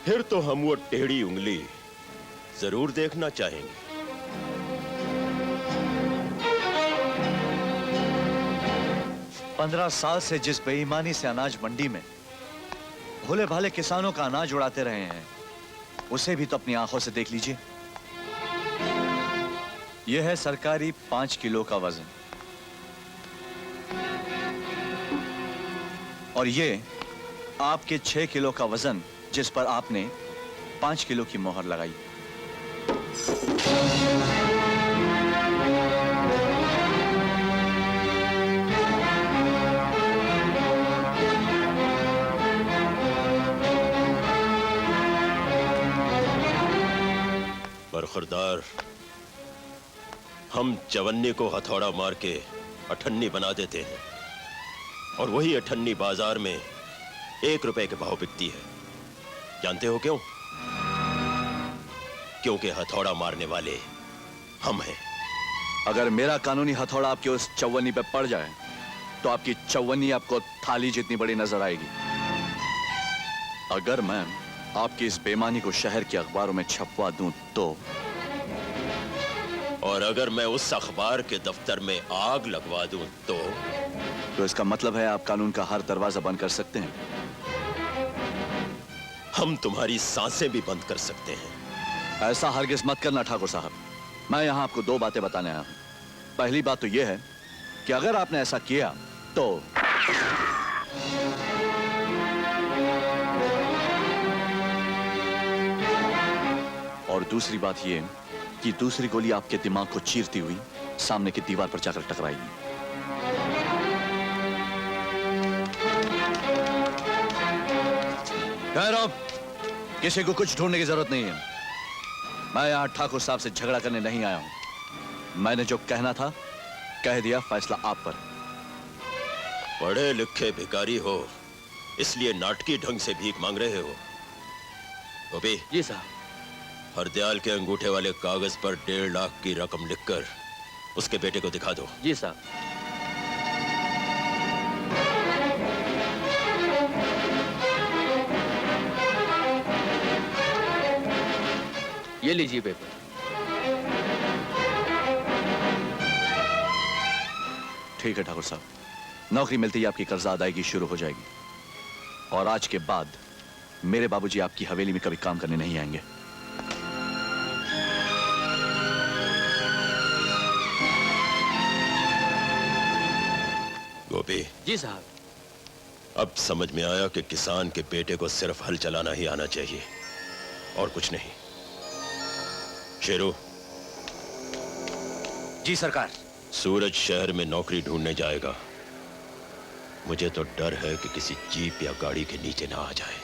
फिर तो हम वो टेढ़ी उंगली जरूर देखना चाहेंगे। 15 साल से जिस बेईमानी से अनाज मंडी में भोले भाले किसानों का अनाज उड़ाते रहे हैं, उसे भी तो अपनी आंखों से देख लीजिए। यह है सरकारी 5 किलो का वजन, और ये आपके 6 किलो का वजन जिस पर आपने 5 किलो की मोहर लगाई। बरखुरदार, हम चवन्नी को हथौड़ा मार के अठन्नी बना देते हैं, और वही अठन्नी बाजार में 1 रुपए के भाव बिकती है। जानते हो क्यों? क्योंकि हथौड़ा मारने वाले हम हैं। अगर मेरा कानूनी हथौड़ा आपके उस चौवन्नी पे पड़ जाए तो आपकी चौवन्नी आपको थाली जितनी बड़ी नजर आएगी। अगर मैं आपकी इस बेईमानी को शहर के अखबारों में छपवा दूं तो, और अगर मैं उस अखबार के दफ्तर में आग लगवा दूं तो इसका मतलब है आप कानून का हर दरवाजा बंद कर सकते हैं। हम तुम्हारी सांसें भी बंद कर सकते हैं। ऐसा हरगिज मत करना ठाकुर साहब। मैं यहां आपको 2 बातें बताने आया हूं। पहली बात तो यह है कि अगर आपने ऐसा किया तो और दूसरी बात यह कि दूसरी गोली आपके दिमाग को चीरती हुई सामने की दीवार पर जाकर टकराएगी। ठहरो, किसी को कुछ ढूंढने की जरूरत नहीं है। मैं यहाँ ठाकुर साहब से झगड़ा करने नहीं आया हूँ। मैंने जो कहना था कह दिया, फैसला आप पर। पढ़े लिखे भिखारी हो, इसलिए नाटकी ढंग से भीख मांग रहे हो। गोपी। जी साहब। हरदयाल के अंगूठे वाले कागज पर 1.5 लाख की रकम लिखकर उसके बेटे को दिखा दो। जी साहब। ये लीजिए पेपर। ठीक है ठाकुर साहब, नौकरी मिलते ही आपकी कर्जा अदायगी शुरू हो जाएगी और आज के बाद मेरे बाबूजी आपकी हवेली में कभी काम करने नहीं आएंगे। गोपी। जी साहब। अब समझ में आया कि किसान के बेटे को सिर्फ हल चलाना ही आना चाहिए और कुछ नहीं। शेरू। जी सरकार। सूरज शहर में नौकरी ढूंढने जाएगा। मुझे तो डर है कि किसी जीप या गाड़ी के नीचे ना आ जाए।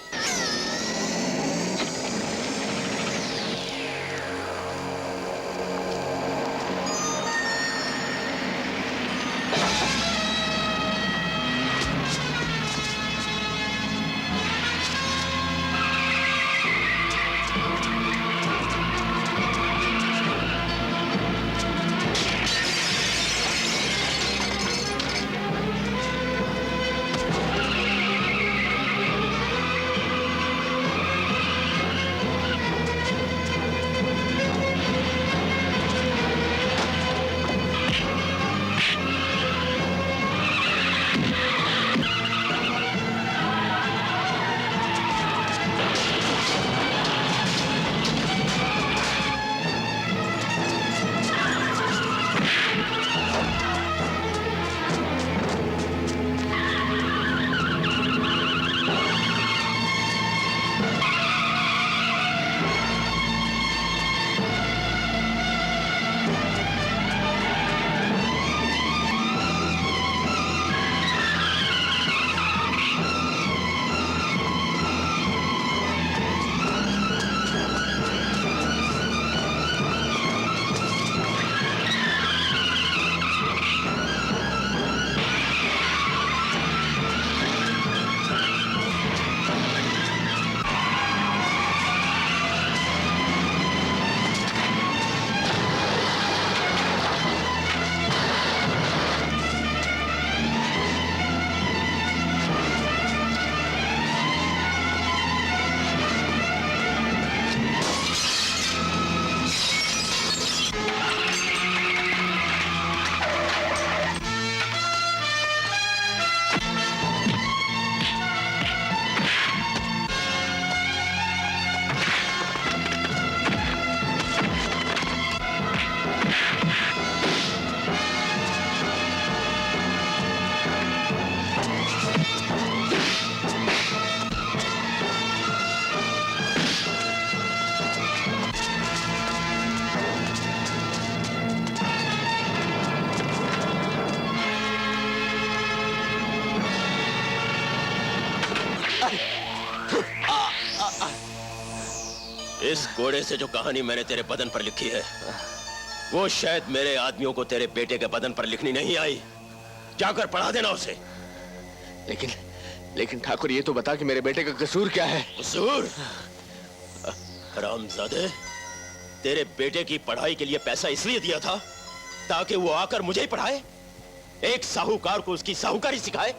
इस घोड़े से जो कहानी मैंने तेरे बदन पर लिखी है, वो शायद मेरे आदमियों को तेरे बेटे के बदन पर लिखनी नहीं आई। जाकर पढ़ा देना उसे। लेकिन ठाकुर, ये तो बता कि मेरे बेटे का कसूर क्या है? कसूर? हरामजादे, तेरे बेटे की पढ़ाई के लिए पैसा इसलिए दिया था ताकि वो आकर मुझे ही पढ़ाए, एक साहूकार को उसकी साहूकारी सिखाए।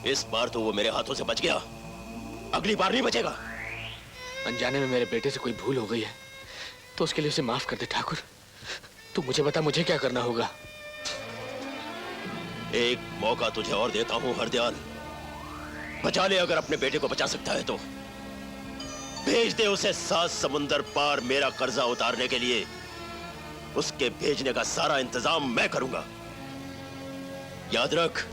इस बार तो वो मेरे हाथों से बच गया, अगली बार नहीं बचेगा। अनजाने में मेरे बेटे से कोई भूल हो गई है तो उसके लिए उसे माफ कर दे ठाकुर। तू मुझे बता, मुझे क्या करना होगा? एक मौका तुझे और देता हूं हरदयाल, बचा ले अगर अपने बेटे को बचा सकता है तो। भेज दे उसे 7 समुंदर पार मेरा कर्जा उतारने के लिए। उसके भेजने का सारा इंतजाम मैं करूंगा। याद रख,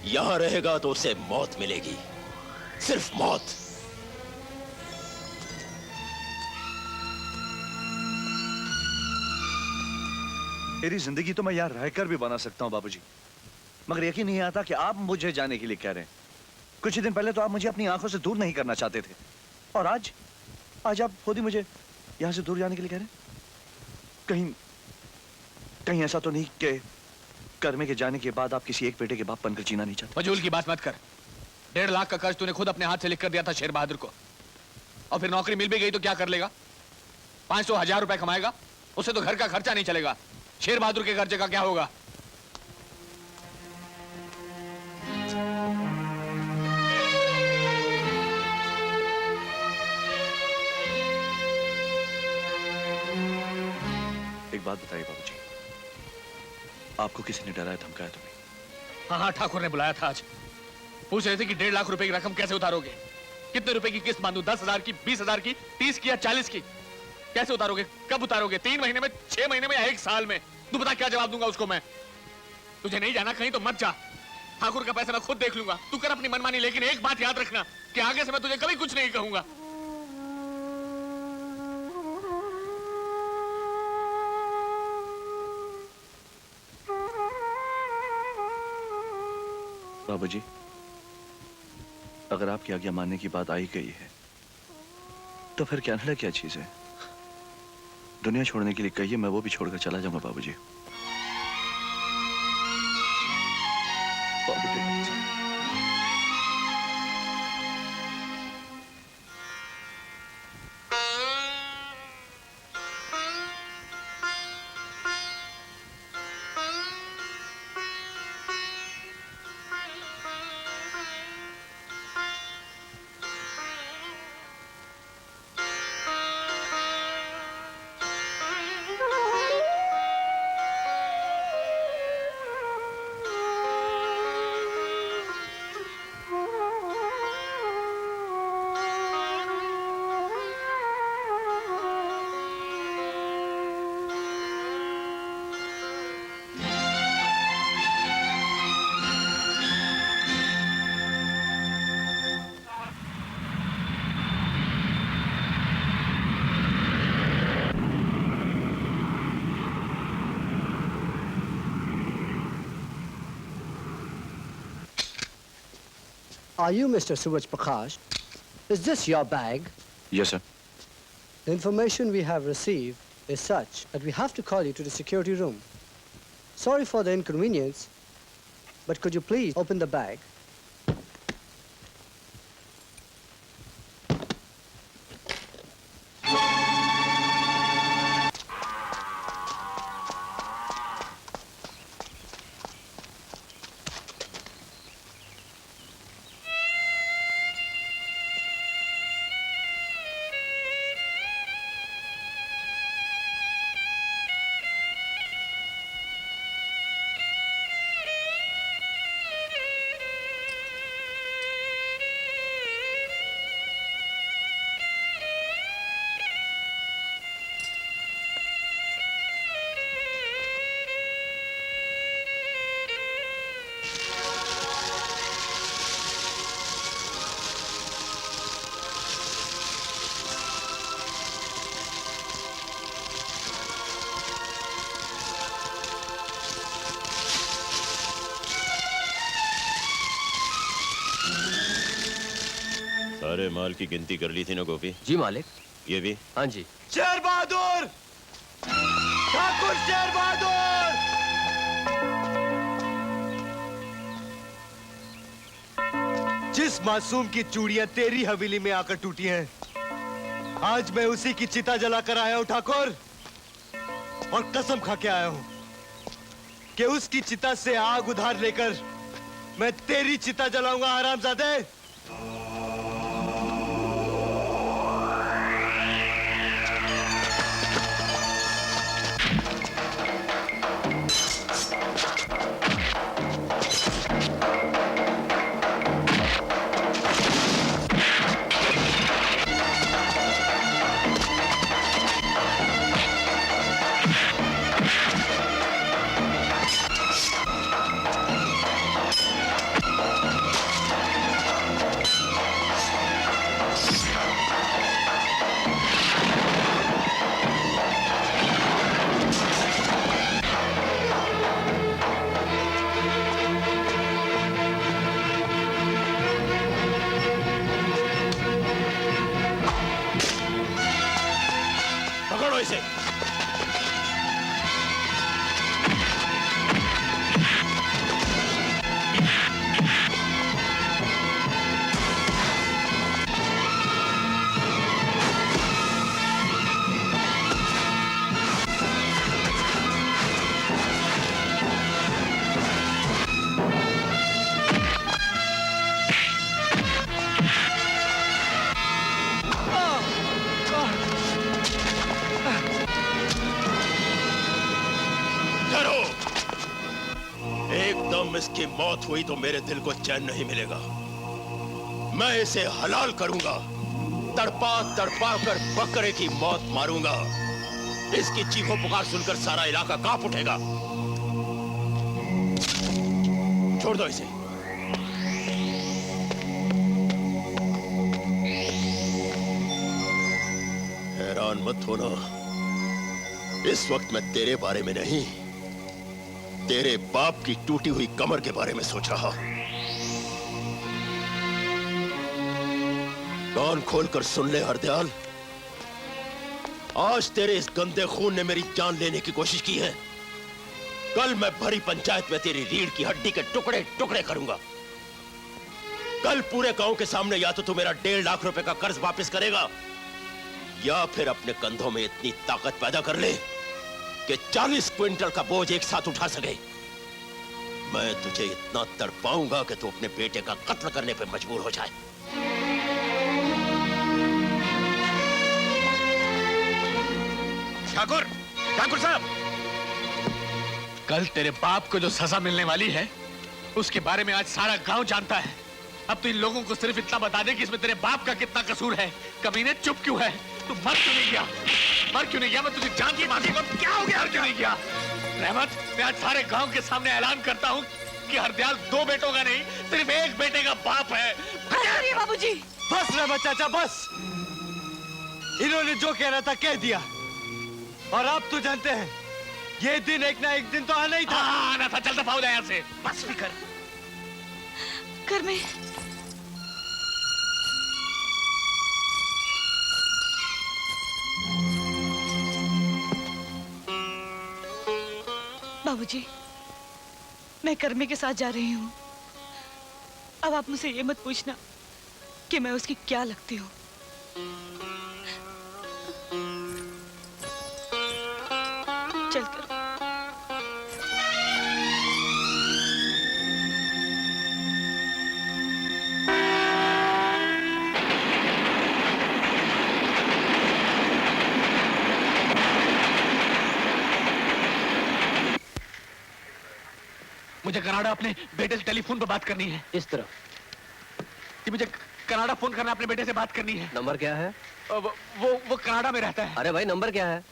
यहां रहेगा तो उसे मौत मिलेगी, सिर्फ मौत। मेरी जिंदगी तो मैं यहाँ रहकर भी बना सकता हूँ बाबूजी, मगर यकीन नहीं आता कि आप मुझे जाने के लिए कह रहे हैं। कुछ ही दिन पहले तो आप मुझे अपनी आंखों से दूर नहीं करना चाहते थे, और आज आप खुद ही मुझे यहां से दूर जाने के लिए कह रहे हैं। कहीं ऐसा तो नहीं कि कर्मे के जाने के बाद आप किसी एक बेटे के बाप बनकर जीना नहीं चाहते? फजूल की बात मत कर। 1.5 लाख का कर्ज तूने खुद अपने हाथ से लिख कर दिया था शेर बहादुर को, और फिर नौकरी मिल भी गई तो क्या कर लेगा? 500-1000 रुपए कमाएगा, उससे तो घर का खर्चा नहीं चलेगा। शेर बहादुर के कर्जे का क्या होगा? एक बात बताइए बाबूजी, आपको किसी ने डराया धमकाया तुम्हें? हाँ, ठाकुर ने बुलाया था आज। पूछ रहे थे कि 1.5 लाख रुपए की रकम कैसे उतारोगे, कितने रुपए की किस्त बांधू, 10,000 की, 20,000 की, 30 की या 40 की? कैसे उतारोगे, कब उतारोगे? 3 महीने में, 6 महीने में या 1 साल में? तू बता, क्या जवाब दूंगा उसको मैं? तुझे नहीं जाना कहीं तो मत जा, ठाकुर का पैसा मैं खुद देख लूंगा। तू कर अपनी मनमानी, लेकिन एक बात याद रखना कि आगे से मैं तुझे कभी कुछ नहीं कहूंगा। बाबूजी, अगर आपकी आज्ञा मानने की बात आई गई है तो फिर कनाडा क्या चीज है? दुनिया छोड़ने के लिए कहिए, मैं वो भी छोड़कर चला जाऊंगा बाबूजी। Are you Mr. Suraj Prakash? Is this your bag? Yes, sir. The information we have received is such that we have to call you to the security room. Sorry for the inconvenience, but could you please open the bag? सारे माल की गिनती कर ली थी ना गोपी? जी मालिक। ये भी? हाँ जी। शेर बहादुर, ठाकुर शेर बहादुर। जिस मासूम की चूड़ियां तेरी हवेली में आकर टूटी हैं, आज मैं उसी की चिता जलाकर आया हूं ठाकुर, और कसम खा के आया हूं कि उसकी चिता से आग उधार लेकर मैं तेरी चिता जलाऊंगा हरामजादे। इसे। डरो, एकदम इसकी मौत हुई तो मेरे दिल को चैन नहीं मिलेगा। मैं इसे हलाल करूंगा, तड़पा तड़पा कर बकरे की मौत मारूंगा। इसकी चीखों पुकार सुनकर सारा इलाका कांप उठेगा। छोड़ दो इसे। हैरान मत होना, इस वक्त मैं तेरे बारे में नहीं, तेरे बाप की टूटी हुई कमर के बारे में सोच रहा हूं। कान खोलकर सुन ले हरदयाल, आज तेरे इस गंदे खून ने मेरी जान लेने की कोशिश की है। कल मैं भरी पंचायत में तेरी रीढ़ की हड्डी के टुकड़े टुकड़े करूंगा। कल पूरे गांव के सामने या तो तू मेरा 1.5 लाख रुपए का कर्ज वापस करेगा, या फिर अपने कंधों में इतनी ताकत पैदा कर ले कि 40 क्विंटल का बोझ एक साथ उठा सके। मैं तुझे इतना तड़पाऊंगा कि तू अपने बेटे का कत्ल करने पर मजबूर हो जाए। ठाकुर, ठाकुर साहब, कल तेरे बाप को जो सजा मिलने वाली है उसके बारे में आज सारा गांव जानता है। अब तो इन लोगों को सिर्फ इतना बता दे कि इसमें तेरे बाप का कितना कसूर है। कमीने चुप क्यों है? तू मर क्यों नहीं गया? मर क्यों नहीं गया? मैं तुझे जान की मांगी, क्या हो गया? क्यों नहीं गया? रहमत, मैं आज सारे गांव के सामने ऐलान करता हूँ कि हरदयाल 2 बेटों का नहीं, सिर्फ एक बेटे का बाप है। बाबूजी, बस रहमत चाचा बस। इन्होंने जो कहना था कह दिया, और आप तो जानते हैं ये दिन एक ना एक दिन तो आना ही था। आना था, चल दफा हो जाए यहाँ से। बस भी कर में बाबूजी, मैं कर्मे के साथ जा रही हूँ। अब आप मुझसे ये मत पूछना कि मैं उसकी क्या लगती हूँ। चलकर मुझे कनाडा अपने बेटे से टेलीफोन पर बात करनी है। इस तरफ कि मुझे कनाडा फोन करना, अपने बेटे से बात करनी है। नंबर क्या है? वो कनाडा में रहता है। अरे भाई नंबर क्या है?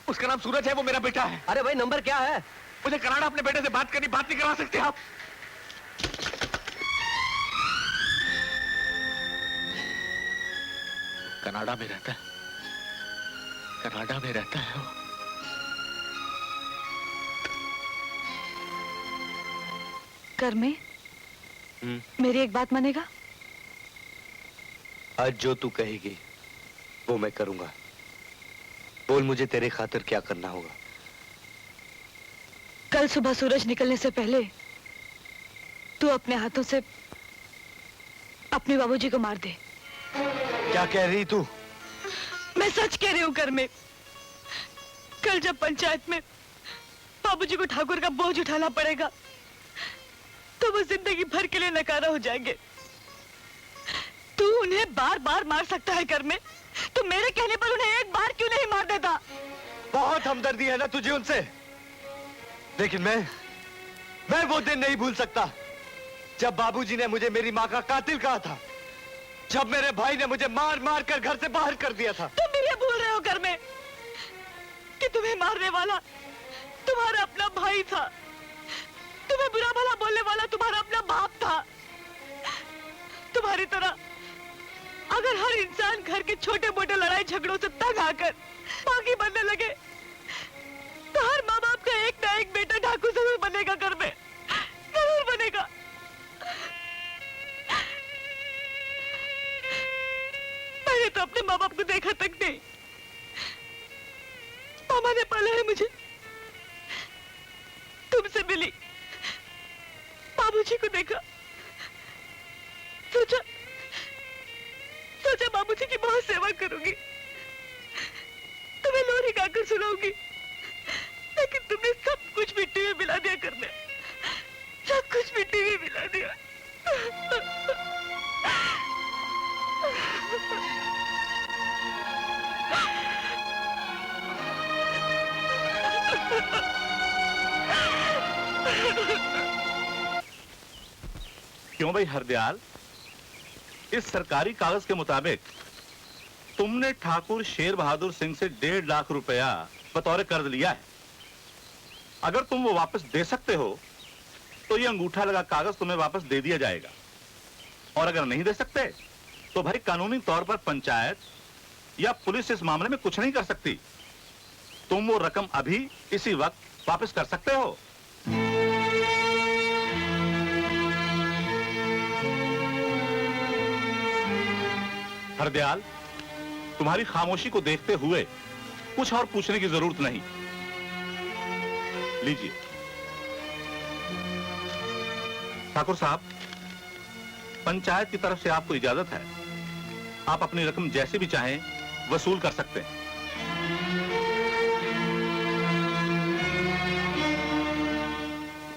उसका नाम सूरज है, वो मेरा बेटा है। अरे भाई नंबर क्या है? मुझे कनाडा अपने बेटे से बात करनी, बात नहीं करवा सकते आप? कनाडा में रहता है, कनाडा में रहता है वो। कर में मेरी एक बात मानेगा? आज जो तू कहेगी वो मैं करूंगा। बोल मुझे तेरे खातिर क्या करना होगा। कल सुबह सूरज निकलने से पहले तू अपने हाथों से अपने बाबूजी को मार दे। क्या कह रही तू? मैं सच कह रही हूँ कर में। कल जब पंचायत में बाबूजी को ठाकुर का बोझ उठाना पड़ेगा तो वो जिंदगी भर के लिए नकारा हो जाएंगे। तू उन्हें बार बार मार सकता है कर में, तू मेरे कहने पर उन्हें एक बार क्यों नहीं मार देता? बहुत हमदर्दी है ना तुझे उनसे, लेकिन मैं वो दिन नहीं भूल सकता जब बाबूजी ने मुझे मेरी माँ का कातिल कहा था, जब मेरे भाई ने मुझे मार मार कर घर से बाहर कर दिया था। तुम भी ये भूल रहे हो कर में कि तुम्हें मारने वाला तुम्हारा अपना भाई था, तुम्हें बुरा भला बोलने वाला तुम्हारा अपना बाप था। तुम्हारी तरह अगर हर इंसान घर के छोटे मोटे लड़ाई झगड़ों से तंग आकर बागी बनने लगे तो हर माँ बाप का एक ना एक बेटा डाकू जरूर बनेगा, घर में जरूर बनेगा। मैंने तो अपने माँ बाप को देखा तक नहीं, मामा ने पाला है मुझे। तुमसे मिली, बाबूजी को देखा, सोचा बाबूजी की बहुत सेवा करूंगी, तुम्हें लोरी गाकर सुनाऊंगी, लेकिन तुमने सब कुछ मिट्टी में मिला दिया करने, सब कुछ मिट्टी में मिला दिया। क्यों भाई हरदयाल, इस सरकारी कागज के मुताबिक तुमने ठाकुर शेर बहादुर सिंह से 1.5 लाख रुपया बतौर कर्ज लिया है। अगर तुम वो वापस दे सकते हो तो ये अंगूठा लगा कागज तुम्हें वापस दे दिया जाएगा, और अगर नहीं दे सकते तो भाई कानूनी तौर पर पंचायत या पुलिस इस मामले में कुछ नहीं कर सकती। तुम वो रकम अभी इसी वक्त वापस कर सकते हो। हरदयाल, तुम्हारी खामोशी को देखते हुए कुछ और पूछने की जरूरत नहीं। लीजिए। ठाकुर साहब, पंचायत की तरफ से आपको इजाजत है, आप अपनी रकम जैसे भी चाहें वसूल कर सकते हैं।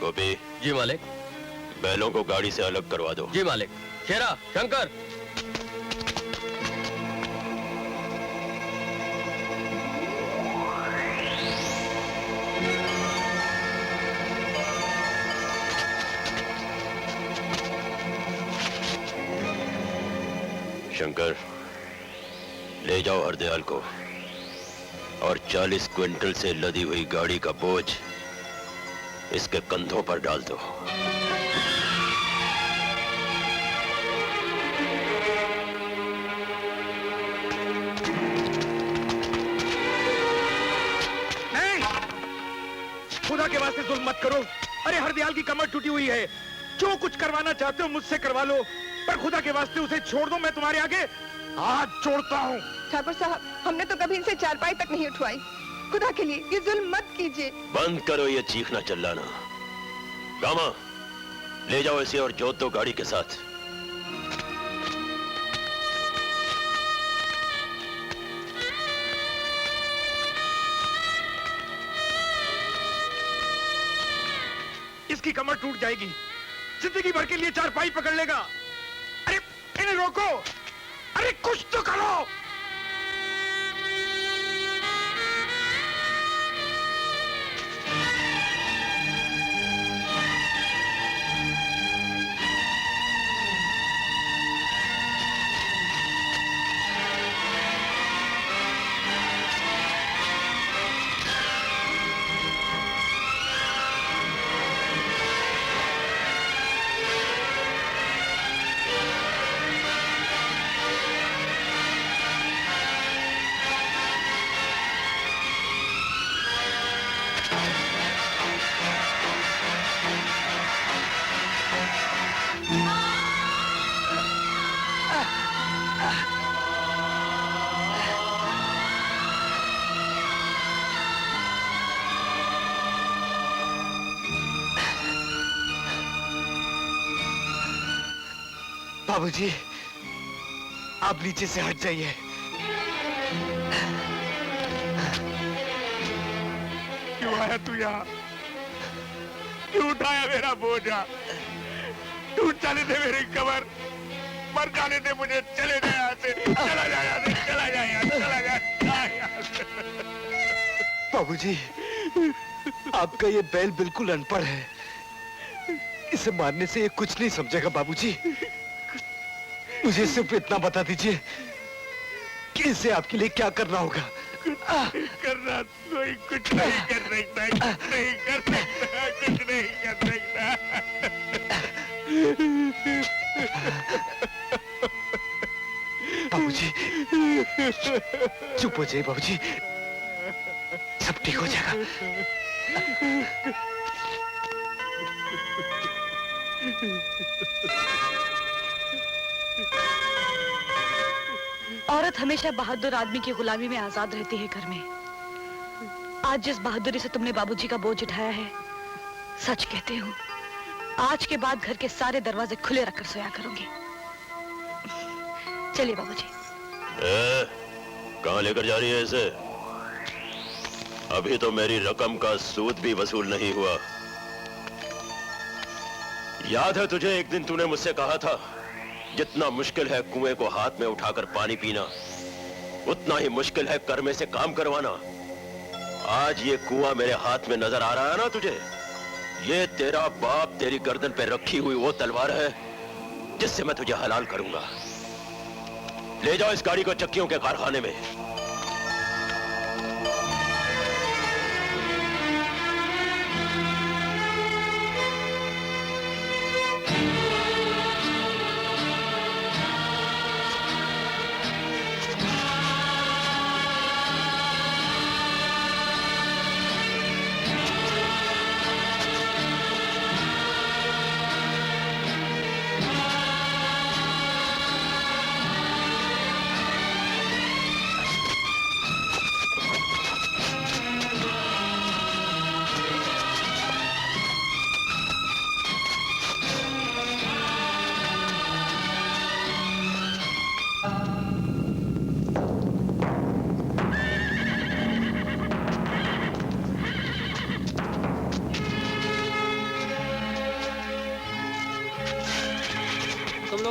गोपी। जी मालिक। बैलों को गाड़ी से अलग करवा दो। जी मालिक। शेरा, शंकर। शंकर, ले जाओ हरदयाल को और 40 क्विंटल से लदी हुई गाड़ी का बोझ इसके कंधों पर डाल दो। नहीं, खुदा के वास्ते जुल्म मत करो। अरे हरदयाल की कमर टूटी हुई है, जो कुछ करवाना चाहते हो मुझसे करवा लो, पर खुदा के वास्ते उसे छोड़ दो। मैं तुम्हारे आगे हाथ जोड़ता हूँ। ठाकुर साहब, हमने तो कभी इनसे चारपाई तक नहीं उठवाई। खुदा के लिए ये जुल्म मत कीजिए। बंद करो ये चीखना चिल्लाना। रामा, ले जाओ इसे और जोत दो गाड़ी के साथ। इसकी कमर टूट जाएगी, जिंदगी भर के लिए चारपाई पकड़ लेगा। अरे इन्हें रोको, अरे कुछ तो करो। बाबूजी, आप नीचे से हट जाइए। क्यों आया तू यहाँ? क्यों उठाया मेरा बोझा? टूट जाने दे मेरी कमर, मर जाने दे मुझे। चले जा यहाँ से, चला जा यहाँ से, चला जा यहाँ, चला जा। बाबूजी, आपका ये बैल बिल्कुल अनपढ़ है, इसे मारने से ये कुछ नहीं समझेगा। बाबूजी, मुझे सिर्फ इतना बता दीजिए कि इसे आपके लिए क्या करना होगा। करना कोई कुछ नहीं कर सकता, कुछ नहीं कर सकता, कुछ नहीं कर सकता। बाबूजी, चुप हो जाइए बाबूजी, सब ठीक हो जाएगा। औरत हमेशा बहादुर आदमी की गुलामी में आजाद रहती है घर में। आज जिस बहादुरी से तुमने बाबूजी का बोझ उठाया है, सच कहती हूँ, आज के बाद घर के सारे दरवाजे खुले रखकर सोया करूंगी। चलिए बाबूजी। कहाँ लेकर जा रही है इसे? अभी तो मेरी रकम का सूद भी वसूल नहीं हुआ। याद है तुझे, एक दिन तूने मुझसे कहा था, जितना मुश्किल है कुएं को हाथ में उठाकर पानी पीना, उतना ही मुश्किल है कर्मे से काम करवाना। आज ये कुआं मेरे हाथ में नजर आ रहा है ना तुझे? ये तेरा बाप तेरी गर्दन पे रखी हुई वो तलवार है जिससे मैं तुझे हलाल करूंगा। ले जाओ इस गाड़ी को चक्कियों के कारखाने में।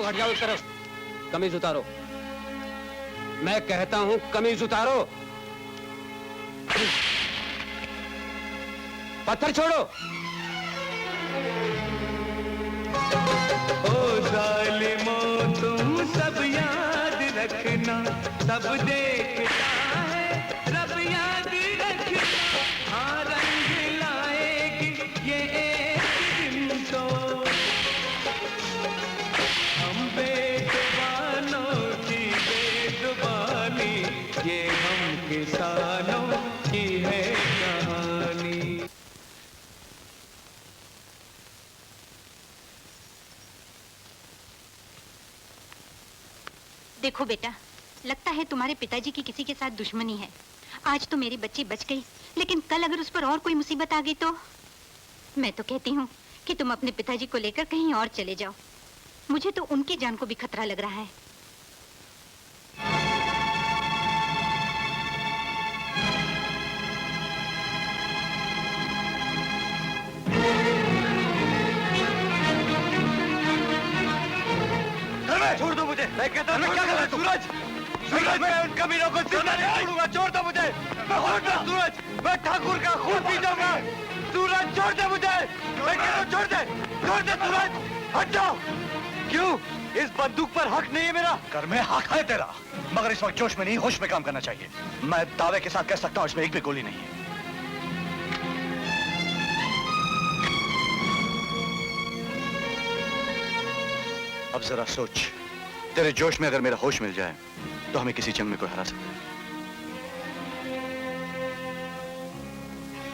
हट जाओ एक तरफ। कमीज उतारो। मैं कहता हूं कमीज उतारो। पत्थर छोड़ो। ओ जालिमों तुम सब याद रखना, सब देखता है रब याद रखना। हाँ रंग लाएगी ये एक दिन तो, हम बेजुबानों की बेजुबानी, ये हम किसानों की है कहानी। देखो बेटा, लगता है तुम्हारे पिताजी की किसी के साथ दुश्मनी है। आज तो मेरी बच्ची बच गई, लेकिन कल अगर उस पर और कोई मुसीबत आ गई तो? मैं तो कहती हूँ कि तुम अपने पिताजी को लेकर कहीं और चले जाओ। मुझे तो उनकी जान को भी खतरा लग रहा है। छोड़ दो मुझे। मैं कहता हूँ क्या कर रहा है सूरज? सूरज, मैं उन कमीनों को जिंदा नहीं छोड़ूंगा। छोड़ दो मुझे। सूरज, मैं ठाकुर का खून पी जाऊंगा। सूरज छोड़ दे मुझे। मैं कहता हूँ छोड़ दे, छोड़ दे सूरज, हट जाओ। क्यों? इस बंदूक पर हक नहीं है मेरा? कर में हक है तेरा, मगर इस वक्त जोश में नहीं होश में काम करना चाहिए। मैं दावे के साथ कह सकता हूँ इसमें एक भी गोली नहीं है। अब जरा सोच, तेरे जोश में अगर मेरा होश मिल जाए तो हमें किसी जंग में कोई हरा सकता है?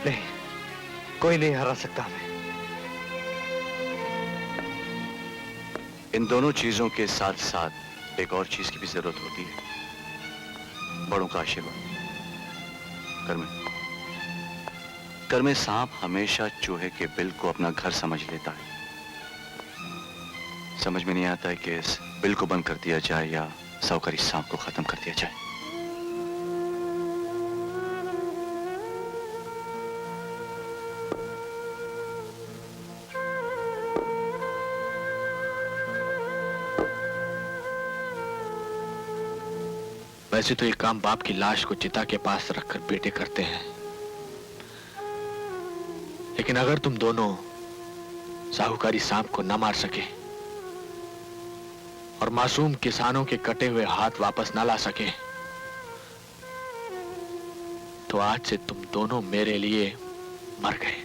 नहीं, कोई नहीं हरा सकता हमें। इन दोनों चीजों के साथ साथ एक और चीज की भी जरूरत होती है, बड़ों का आशीर्वाद। कर में सांप हमेशा चूहे के बिल को अपना घर समझ लेता है। समझ में नहीं आता है कि इस बिल को बंद कर दिया जाए या साहूकारी सांप को खत्म कर दिया जाए। वैसे तो ये काम बाप की लाश को चिता के पास रखकर बेटे करते हैं, लेकिन अगर तुम दोनों साहूकारी सांप को न मार सके और मासूम किसानों के कटे हुए हाथ वापस न ला सके, तो आज से तुम दोनों मेरे लिए मर गए।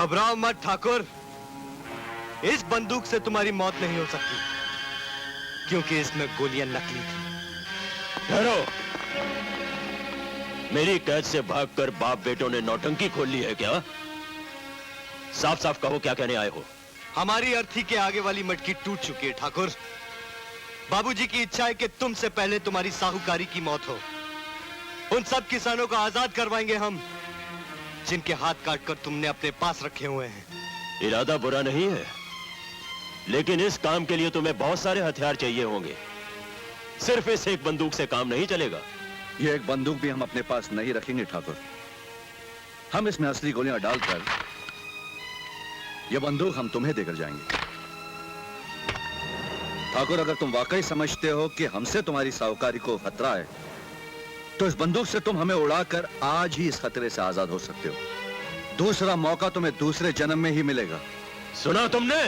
घबराओ मत ठाकुर, इस बंदूक से तुम्हारी मौत नहीं हो सकती, क्योंकि इसमें गोलियां नकली थी। ठहरो, मेरी कैद से भागकर बाप बेटों ने नौटंकी खोल ली है क्या? साफ साफ कहो, क्या कहने आए हो? हमारी अर्थी के आगे वाली मटकी टूट चुकी है ठाकुर। बाबूजी की इच्छा है कि तुमसे पहले तुम्हारी साहूकारी की मौत हो। उन सब किसानों को आजाद करवाएंगे हम, जिनके हाथ काटकर तुमने अपने पास रखे हुए हैं। इरादा बुरा नहीं है, लेकिन इस काम के लिए तुम्हें बहुत सारे हथियार चाहिए होंगे। सिर्फ इस एक बंदूक से काम नहीं चलेगा। ये एक बंदूक भी हम अपने पास नहीं रखेंगे ठाकुर। हम इसमें असली गोलियां डालकर ये बंदूक हम तुम्हें देकर जाएंगे। ठाकुर, अगर तुम वाकई समझते हो कि हमसे तुम्हारी साहूकारी को खतरा है, तो इस बंदूक से तुम हमें उड़ाकर आज ही इस खतरे से आजाद हो सकते हो। दूसरा मौका तुम्हें दूसरे जन्म में ही मिलेगा। सुना तुमने?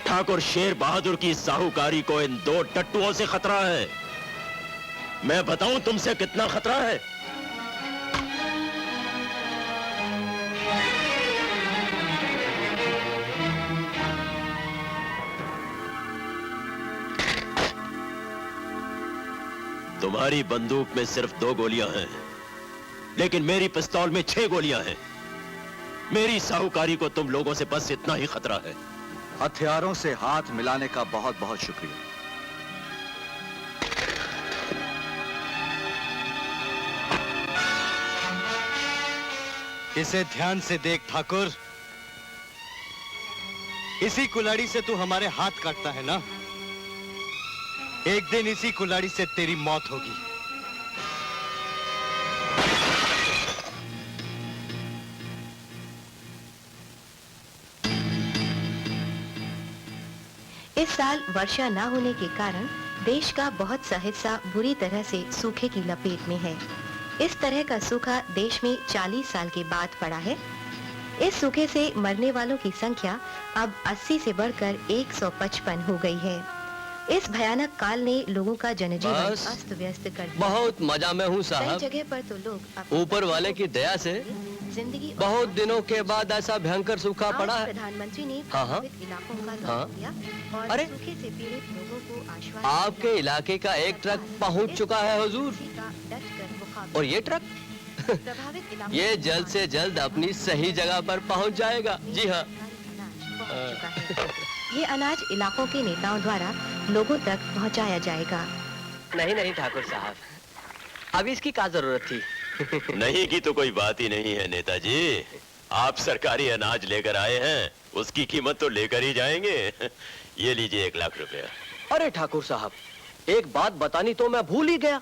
ठाकुर शेर बहादुर की साहूकारी को इन दो टट्टुओं से खतरा है। मैं बताऊं तुमसे कितना खतरा है? तुम्हारी बंदूक में सिर्फ 2 गोलियां हैं, लेकिन मेरी पिस्तौल में 6 गोलियां हैं। मेरी साहूकारी को तुम लोगों से बस इतना ही खतरा है। हथियारों से हाथ मिलाने का बहुत बहुत शुक्रिया। इसे ध्यान से देख ठाकुर, इसी कुल्हाड़ी से तू हमारे हाथ काटता है ना? एक दिन इसी कुल्हाड़ी से तेरी मौत होगी। इस साल वर्षा न होने के कारण देश का बहुत सा हिस्सा बुरी तरह से सूखे की लपेट में है। इस तरह का सूखा देश में 40 साल के बाद पड़ा है। इस सूखे से मरने वालों की संख्या अब 80 से बढ़कर 155 हो गई है। इस भयानक काल ने लोगों का जनजीवन बस, अस्त व्यस्त कर दिया। बहुत मजा में हूँ कई साहब। जगह पर तो लोग ऊपर वाले की दया से जिंदगी बहुत दिनों के बाद ऐसा भयंकर सूखा आज पड़ा है। प्रधानमंत्री ने हाँ, हाँ। प्रभावित इलाकों का दौरा हाँ। किया और अरे, सूखे से पीड़ित लोगों को आश्वासन आपके इलाके का एक ट्रक पहुंच चुका है हुजूर। का डटकर मुकाबला और ये ट्रक प्रभावित इलाकों ये जल्द से जल्द अपनी सही जगह पर पहुंच जाएगा। जी हाँ। ये अनाज इलाकों के नेताओं द्वारा लोगों तक पहुंचाया जाएगा। नहीं नहीं ठाकुर साहब, अभी इसकी क्या जरूरत थी? नहीं की तो कोई बात ही नहीं है नेताजी। आप सरकारी अनाज लेकर आए हैं, उसकी कीमत तो लेकर ही जाएंगे। ये लीजिए 1 लाख रुपया। अरे ठाकुर साहब, एक बात बतानी तो मैं भूल ही गया।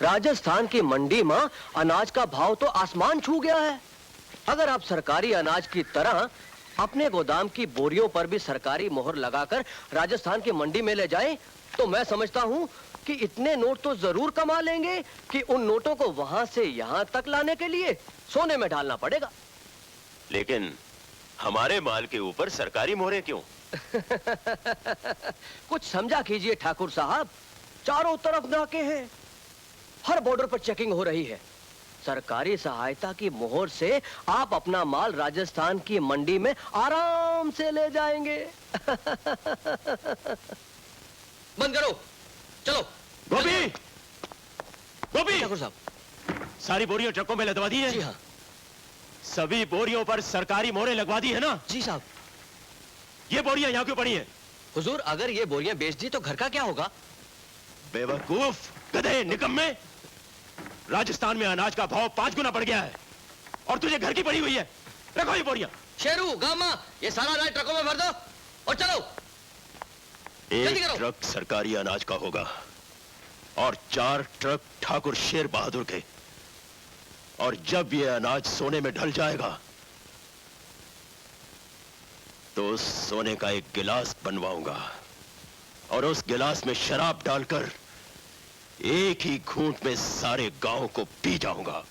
राजस्थान की मंडी में अनाज का भाव तो आसमान छू गया है। अगर आप सरकारी अनाज की तरह अपने गोदाम की बोरियों पर भी सरकारी मोहर लगाकर राजस्थान की मंडी में ले जाएं, तो मैं समझता हूं कि इतने नोट तो जरूर कमा लेंगे कि उन नोटों को वहां से यहां तक लाने के लिए सोने में डालना पड़ेगा। लेकिन हमारे माल के ऊपर सरकारी मोहरें क्यों? कुछ समझा कीजिए ठाकुर साहब, चारों तरफ नाके हैं, हर बॉर्डर पर चेकिंग हो रही है। सरकारी सहायता की मोहर से आप अपना माल राजस्थान की मंडी में आराम से ले जाएंगे। बंद करो, चलो। गोपी, गोपी, ठाकुर साहब, सारी बोरियां ट्रकों में लदवा दी है? जी हाँ। सभी बोरियों पर सरकारी मोहरें लगवा दी है ना? जी साहब। ये बोरियां यहाँ क्यों पड़ी है? हुजूर, अगर ये बोरियां बेच दी तो घर का क्या होगा? बेवकूफ, गधे, निकम्मे। राजस्थान में अनाज का भाव 5 गुना बढ़ गया है और तुझे घर की पड़ी हुई है। रखो ये बोरियां। शेरू, गामा, ये सारा अनाज ट्रकों में भर दो और चलो। जल्दी एक करो। ट्रक सरकारी अनाज का होगा और 4 ट्रक ठाकुर शेर बहादुर के। और जब ये अनाज सोने में ढल जाएगा तो उस सोने का एक गिलास बनवाऊंगा और उस गिलास में शराब डालकर एक ही घूंट में सारे गांव को पी जाऊंगा।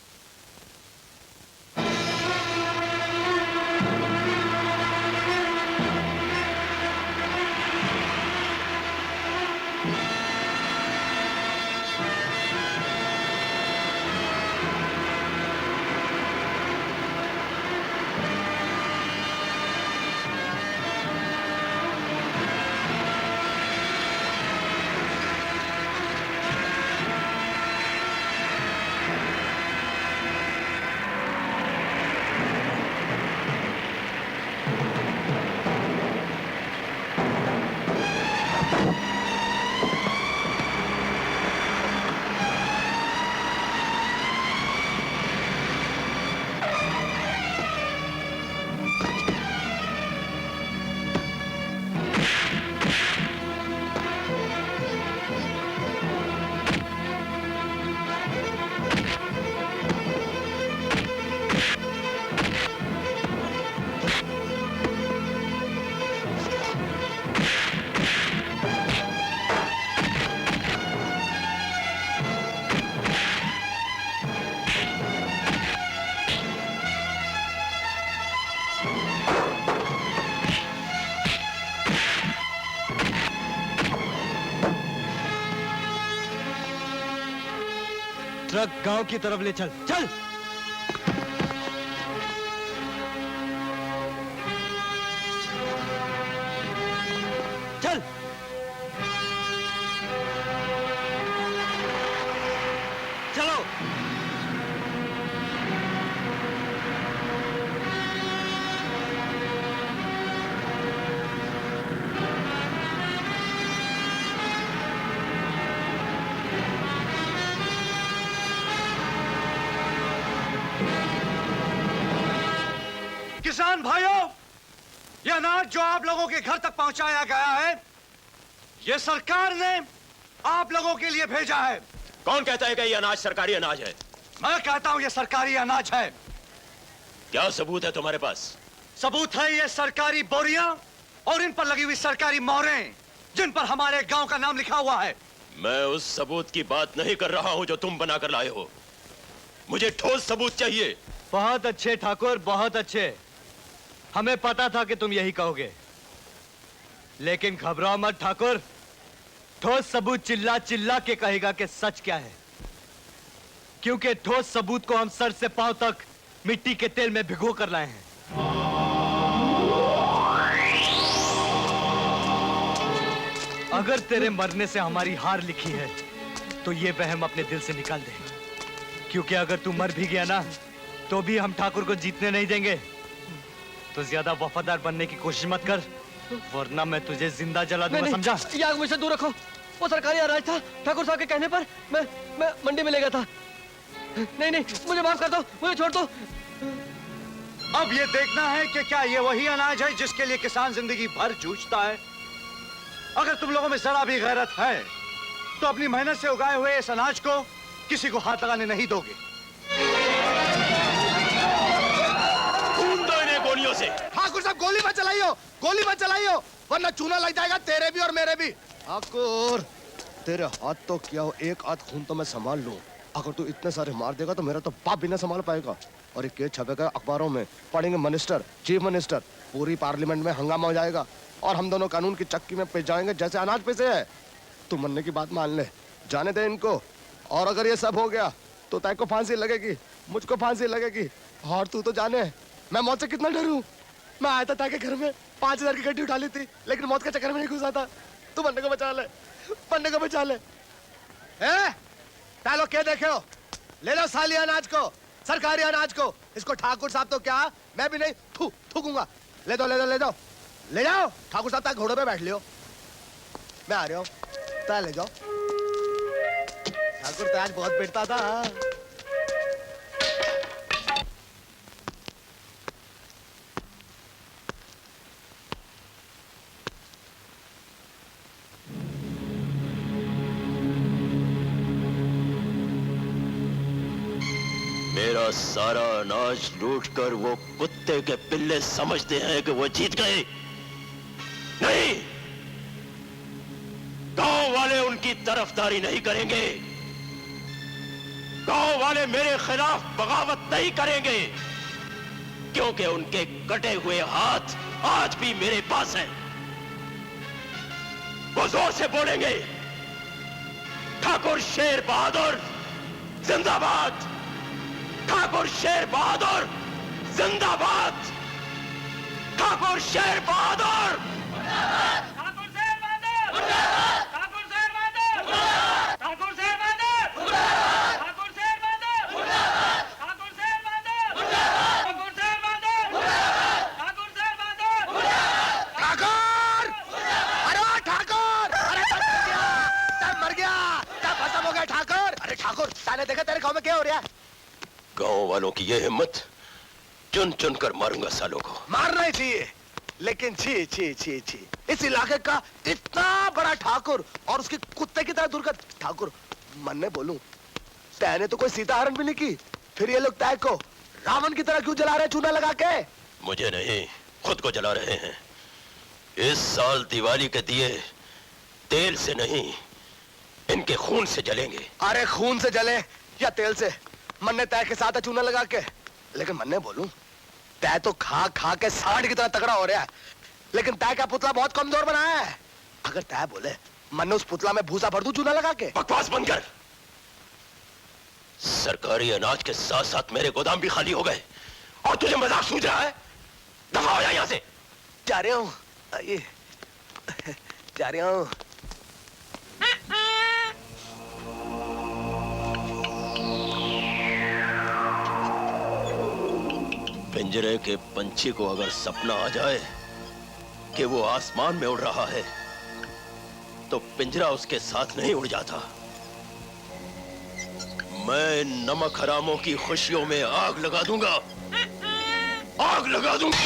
ट्रक गांव की तरफ ले चल। चल चल। चलो। किसान भाइयों, यह अनाज जो आप लोगों के घर तक पहुंचाया गया है, यह सरकार ने आप लोगों के लिए भेजा है। कौन कहता है कि यह अनाज सरकारी अनाज है? मैं कहता हूं यह सरकारी अनाज है। क्या सबूत है तुम्हारे पास? सबूत है ये सरकारी बोरियां और इन पर लगी हुई सरकारी मोहरें, जिन पर हमारे गांव का नाम लिखा हुआ है। मैं उस सबूत की बात नहीं कर रहा हूं जो तुम बनाकर लाए हो। मुझे ठोस सबूत चाहिए। बहुत अच्छे ठाकुर, बहुत अच्छे। हमें पता था कि तुम यही कहोगे, लेकिन घबराओ मत ठाकुर। ठोस सबूत चिल्ला चिल्ला के कहेगा कि सच क्या है, क्योंकि ठोस सबूत को हम सर से पांव तक मिट्टी के तेल में भिगो कर लाए हैं। अगर तेरे मरने से हमारी हार लिखी है तो ये वहम अपने दिल से निकाल दे, क्योंकि अगर तू मर भी गया ना तो भी हम ठाकुर को जीतने नहीं देंगे। तो ज्यादा वफादार बनने की कोशिश मत कर, वरना मैं तुझे जिंदा जला दूंगा, समझा? ये आग मुझसे दूर रखो। वो सरकारी अनाज था, ठाकुर साहब के कहने पर मैं मंडी में ले गया था। नहीं नहीं, मुझे माफ कर दो, मुझे छोड़ दो। अब ये देखना है कि क्या ये वही अनाज है जिसके लिए किसान जिंदगी भर जूझता है। अगर तुम लोगों में जरा भी गैरत है तो अपनी मेहनत से उगाए हुए इस अनाज को किसी को हाथ लगाने नहीं दोगे। खून दो इन्हें गोलियों से। ठाकुर साहब गोली मत चलाइयो, गोली मत चलाइयो, वरना चूना लग जाएगा तेरे भी और मेरे भी। ठाकुर तेरे हाथ तो क्या हो, एक हाथ खून तो मैं संभाल लूं। अगर तू इतने सारे मार देगा तो मेरा तो बाप भी ना संभाल पाएगा। और एक केस छपेगा अखबारों में, पढ़ेंगे मिनिस्टर, चीफ मिनिस्टर, पूरी पार्लियामेंट में हंगामा हो जाएगा और हम दोनों कानून की चक्की में पिस जाएंगे जैसे अनाज पिसे है। तू मरने की बात मान ले, जाने दे इनको। और अगर ये सब हो गया तो तय को फांसी लगेगी, मुझको फांसी लगेगी। और तू तो जाने मैं मौत से कितना डरूं। मैं आया था ताकि घर में 5000 की गड्डी उठा ली थी, लेकिन मौत के चक्कर में नहीं घुसा था। तू बनने को बचा ले, बनने को बचा ले। तालो क्या देखे हो, ले लो साली अनाज को, सरकारी अनाज को। इसको ठाकुर साहब तो क्या, मैं भी नहीं थूकूंगा। ले दो ले दो ले दो, ले जाओ। ठाकुर साहब तक घोड़े पे बैठ लियो, मैं आ रहा हूँ। ता ले जाओ। ठाकुर तो आज बहुत पिटता था। मेरा सारा अनाज लूटकर वो कुत्ते के पिल्ले समझते हैं कि वो जीत गए। नहीं, गांव वाले उनकी तरफदारी नहीं करेंगे। गांव वाले मेरे खिलाफ बगावत नहीं करेंगे, क्योंकि उनके कटे हुए हाथ आज भी मेरे पास हैं। वो जोर से बोलेंगे, ठाकुर शेर बहादुर जिंदाबाद, ठाकुर शेर बहादुर जिंदाबाद, ठाकुर शेर बहादुर, ठाकुर शेर बहादुर, ठाकुर शेर बहादुर, ठाकुर शेर बहादुर, ठाकुर शेर बहादुर, ठाकुर शेर बहादुर, ठाकुर शेर बहादुर, ठाकुर शेर बहादुर, ठाकुर, अरे वाह ठाकुर, अरे तब मर गया, तब खत्म हो गया ठाकुर। अरे ठाकुर, ताने देखा तेरे गांव में क्या हो रहा है? गांव वालों की ये हिम्मत, चुन चुन कर मारूंगा सालों को। मारना ही चाहिए, लेकिन छी छी छी छी, इस इलाके का इतना बड़ा ठाकुर और उसके कुत्ते की तरह दुर्गत ठाकुर। मन में बोलूं, तय ने तो कोई सीता हरण भी नहीं की, फिर ये लोग तय को रावण की तरह क्यों जला रहे चूना लगा के? मुझे नहीं, खुद को जला रहे हैं। इस साल दिवाली के दिए तेल से नहीं, इनके खून से जलेंगे। अरे खून से जले या तेल से, मन्ने तय के साथ चूना लगा के। लेकिन मन्ने बोलूं, तय तो खा खा के सांड की तरह तगड़ा हो रहा है, लेकिन तय का पुतला बहुत कमजोर बनाया है। अगर तय बोले मन्ने उस पुतला में भूसा भर दूं चूना लगा के। बकवास बंद कर। सरकारी अनाज के साथ साथ मेरे गोदाम भी खाली हो गए और तुझे मजाक सूझ रहा है? दफा हो जा यहां से। जा रहा हूँ, आइए जा रहा हूँ। पिंजरे के पंछी को अगर सपना आ जाए कि वो आसमान में उड़ रहा है तो पिंजरा उसके साथ नहीं उड़ जाता। मैं नमक हरामों की खुशियों में आग लगा दूंगा, आग लगा दूंगा।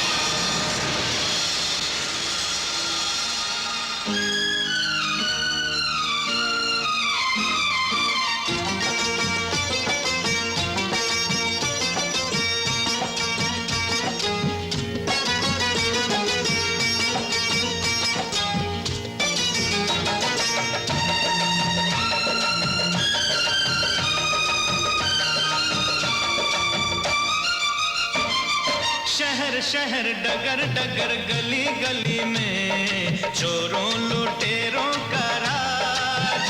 शहर डगर डगर गली गली में चोरों लुटेरों का राज।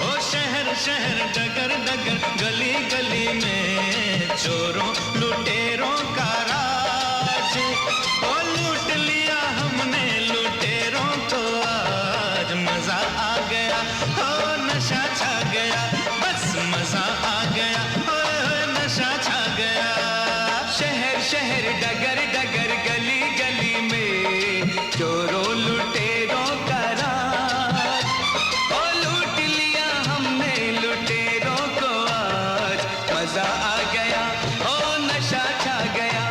ओ शहर शहर डगर डगर गली गली में चोरों लुटेरों का राज। ओ लूट लिया हमने लुटेरों को आज, मजा आ गया, ओ नशा छा गया, बस मजा आ गया, ओ नशा छा गया। शहर शहर डगर डगर गली गली में चोरों लुटेरों का राज। ओ लूट लिया हमने लुटेरों को आज, मजा आ गया, ओ नशा छा गया,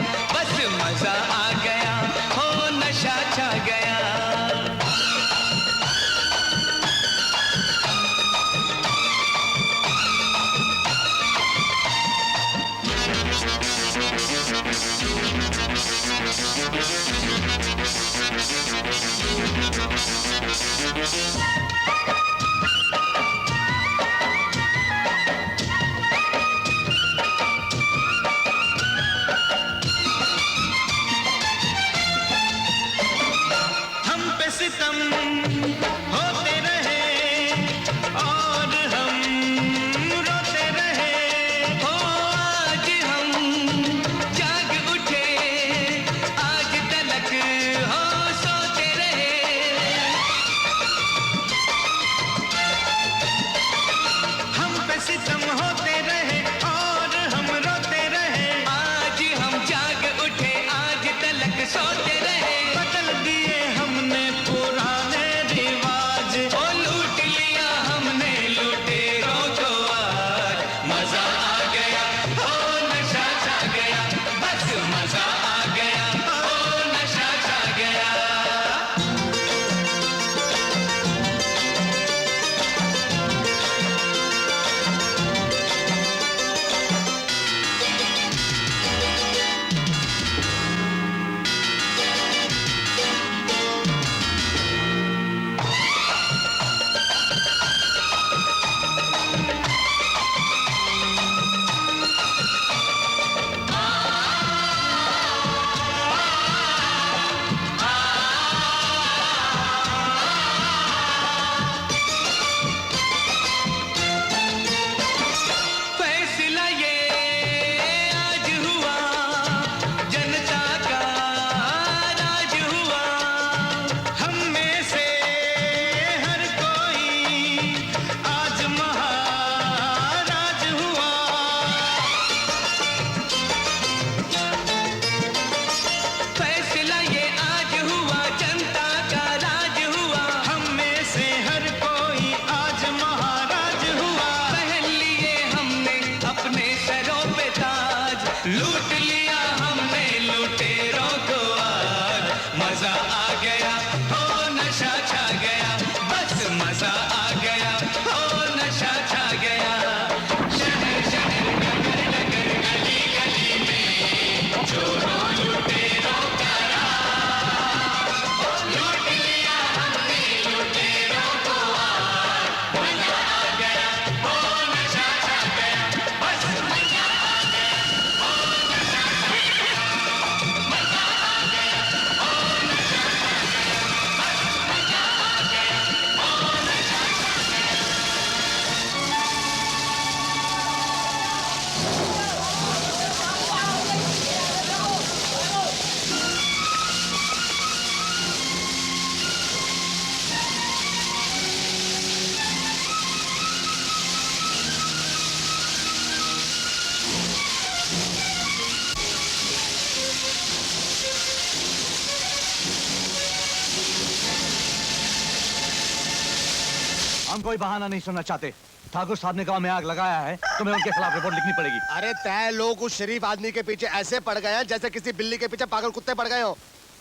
हम कोई बहाना नहीं सुनना चाहते। ठाकुर साहब ने गांव में आग लगाया है, तुम्हें उनके खिलाफ रिपोर्ट लिखनी पड़ेगी। अरे तय लोग उस शरीफ आदमी के पीछे ऐसे पड़ गए हैं जैसे किसी बिल्ली के पीछे पागल कुत्ते पड़ गए हो।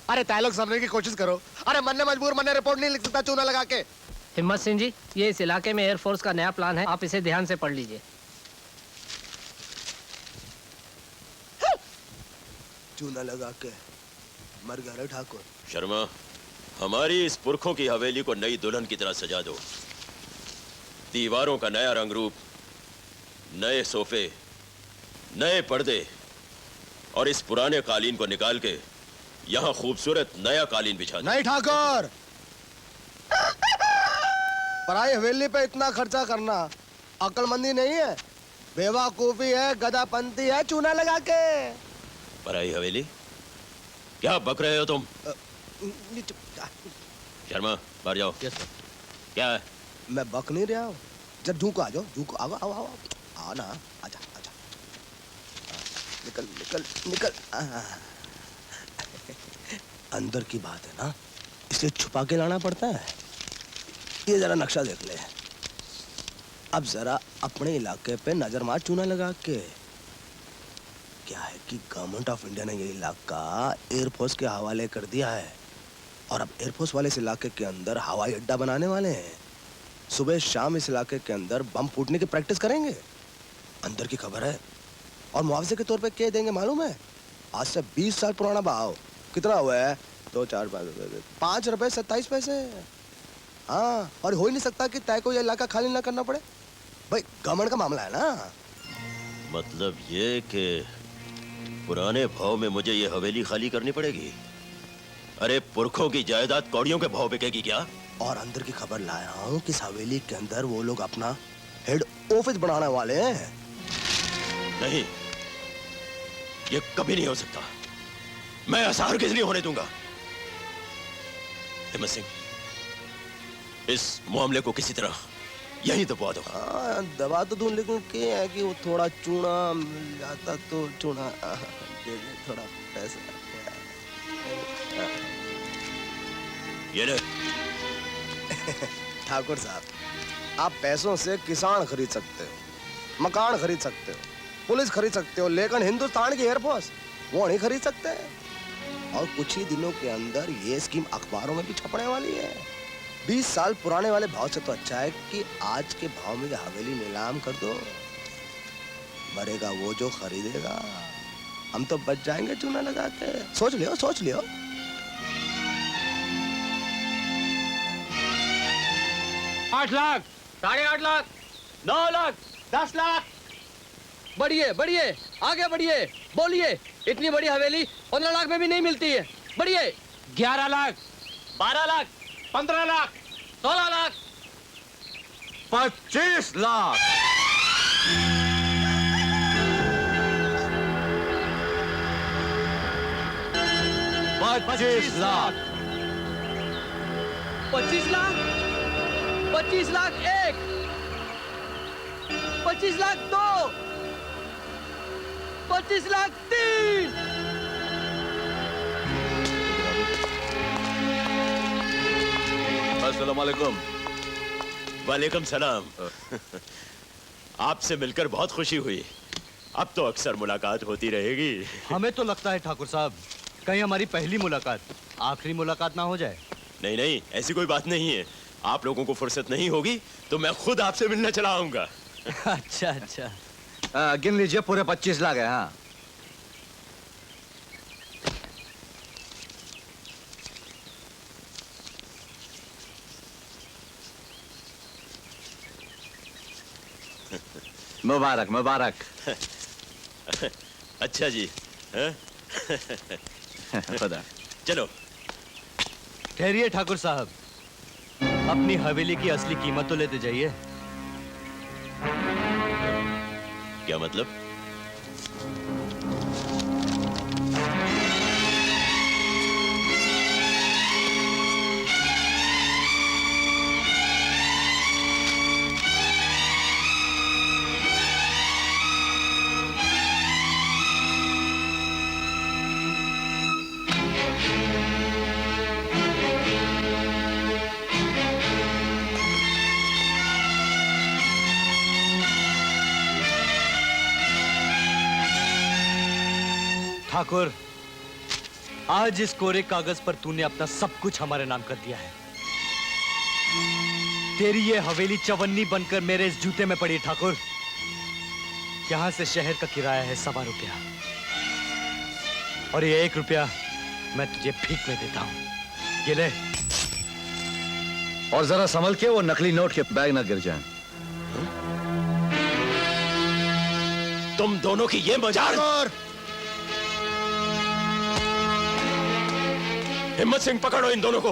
अरे तय लोग समझने की कोशिश करो। अरे मन्ने मजबूर मन्ने रिपोर्ट नहीं लिख सकता चूना लगा के। हिम्मत सिंह जी, ये इस इलाके में एयरफोर्स का नया प्लान है, आप इसे ध्यान से पढ़ लीजिए। चूना लगा के मर गया ठाकुर। शर्मा, हमारी इस पुरखों की हवेली को नई दुल्हन की तरह सजा दो। दीवारों का नया रंग रूप, नए सोफे, नए पर्दे और इस पुराने कालीन को निकाल के यहाँ खूबसूरत नया कालीन बिछा दो। नहीं ठाकुर, पराई हवेली पे इतना खर्चा करना अक्लमंदी नहीं है, बेवकूफी है, गधापंती है। चूना लगा के पराई हवेली? क्या बक रहे हो तुम? शर्मा, बाहर जाओ। Yes sir. क्या है? मैं बक नहीं रहा हूँ। जब झूको आ जाओ, झूको आओ आओ आओ आओ ना, आजा आजा, निकल निकल निकल। अंदर की बात है ना, इसलिए छुपा के लाना पड़ता है। ये जरा नक्शा देख ले। अब जरा अपने इलाके पे नजर मार चूना लगा के। क्या है कि गवर्नमेंट ऑफ इंडिया ने ये इलाका एयरफोर्स के हवाले कर दिया है और अब एयरफोर्स वाले इस इलाके के अंदर हवाई अड्डा बनाने वाले हैं। सुबह शाम इस इलाके के अंदर बम फूटने की प्रैक्टिस करेंगे। अंदर की खबर है। और मुआवजे के तौर पे क्या देंगे मालूम है? आज से 20 साल पुराना भाव। कितना हुआ है? 2 4 5 रुपए 27 पैसे। हाँ, और हो ही नहीं सकता कि तय को ये इलाका खाली ना करना पड़े। भाई गवर्नमेंट का मामला है ना। मतलब ये कि पुराने भाव में मुझे ये हवेली खाली करनी पड़ेगी? अरे पुरखों की जायदाद कौड़ियों के भाव बिकेगी क्या? और अंदर की खबर लाया हूँ कि इस हवेली के अंदर वो लोग अपना हेड ऑफिस बनाने वाले हैं। नहीं, ये कभी नहीं हो सकता। मैं असहार किस लिए होने दूंगा? हिम्मत सिंह, इस मामले को किसी तरह यहीं दबा दो। हाँ, दबा तो दूं, लेकिन क्या है कि वो थोड़ा चूना मिल जाता तो चूना दे दे, थोड़ा पैसा। ये ले। ठाकुर साहब, आप पैसों से किसान खरीद सकते हो, मकान खरीद सकते हो, पुलिस खरीद सकते हो, लेकिन हिंदुस्तान की एयरफोर्स वो नहीं खरीद सकते। और कुछ ही दिनों के अंदर ये स्कीम अखबारों में भी छपने वाली है। 20 साल पुराने वाले भाव से तो अच्छा है कि आज के भाव में हवेली नीलाम कर दो। मरेगा वो जो खरीदेगा, हम तो बच जाएंगे चूना लगा के। सोच लियो, सोच लियो। 8 लाख, 8.5 लाख, 9 लाख, 10 लाख। बढ़िए बढ़िए, आगे बढ़िए, बोलिए। इतनी बड़ी हवेली 15 लाख में भी नहीं मिलती है। बढ़िए। 11 लाख, 12 लाख, 15 लाख, 16 लाख, 25 लाख। 25 लाख, 25 लाख, 25 लाख 1, 25 लाख 2, 25 लाख 3। अस्सलाम वालेकुम। वालेकुम सलाम। आपसे मिलकर बहुत खुशी हुई। अब तो अक्सर मुलाकात होती रहेगी। हमें तो लगता है ठाकुर साहब, कहीं हमारी पहली मुलाकात आखिरी मुलाकात ना हो जाए। नहीं नहीं, ऐसी कोई बात नहीं है। आप लोगों को फुर्सत नहीं होगी तो मैं खुद आपसे मिलना चला आऊंगा। अच्छा अच्छा। गिन लीजिए, पूरे 25 लाख है। हाँ, मुबारक मुबारक। अच्छा जी। खुदा। चलो। ठहरिए ठाकुर साहब, अपनी हवेली की असली कीमत तो लेते जाइए। क्या मतलब? ठाकुर, आज इस कोरे कागज पर तूने अपना सब कुछ हमारे नाम कर दिया है। तेरी ये हवेली चवन्नी बनकर मेरे इस जूते में पड़ी है ठाकुर। यहां से शहर का किराया है 1.25 रुपया, और ये 1 रुपया मैं तुझे भीख में देता हूं। ये ले। और जरा संभल के, वो नकली नोट के बैग ना गिर जाएं। तुम दोनों की ये मजाल। हिम्मत सिंह, पकड़ो इन दोनों को।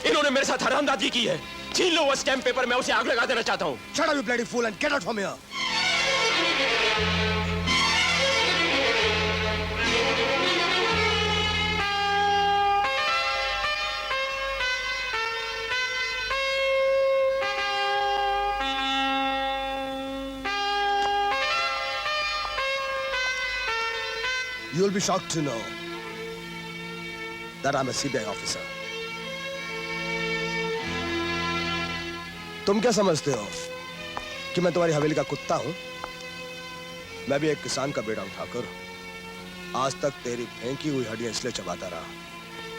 इन्होंने मेरे साथ हरामजादी की है। छीन लो वो स्टैम्प पेपर, मैं उसे आग लगा देना चाहता हूं। Shut up, you bloody fool, and get out from here. You'll be shocked to know that I'm a CBI officer. तुम क्या समझते हो कि मैं तुम्हारी हवेली का कुत्ता हूं? मैं भी एक किसान का बेटा हूं ठाकुर। आज तक तेरी फेंकी हुई हड्डियां इसलिए चबाता रहा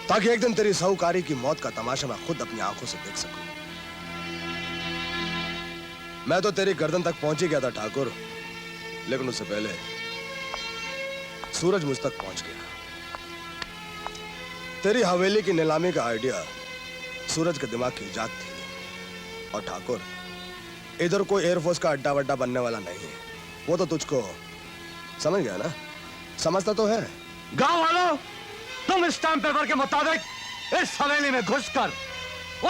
ताकि एक दिन तेरी साहूकारी की मौत का तमाशा मैं खुद अपनी आंखों से देख सकूं। मैं तो तेरी गर्दन तक पहुंच ही गया था ठाकुर, लेकिन उससे पहले सूरज मुझ तक पहुंच गया। तेरी हवेली की नीलामी का आइडिया सूरज के दिमाग की इजाद थी। और ठाकुर, इधर कोई एयरफोर्स का अड्डा वड्डा बनने वाला नहीं है। वो तो तुझको समझ गया ना? समझता तो है। गांव वालों, तुम इस स्टैम्प पेपर के मुताबिक इस हवेली में घुसकर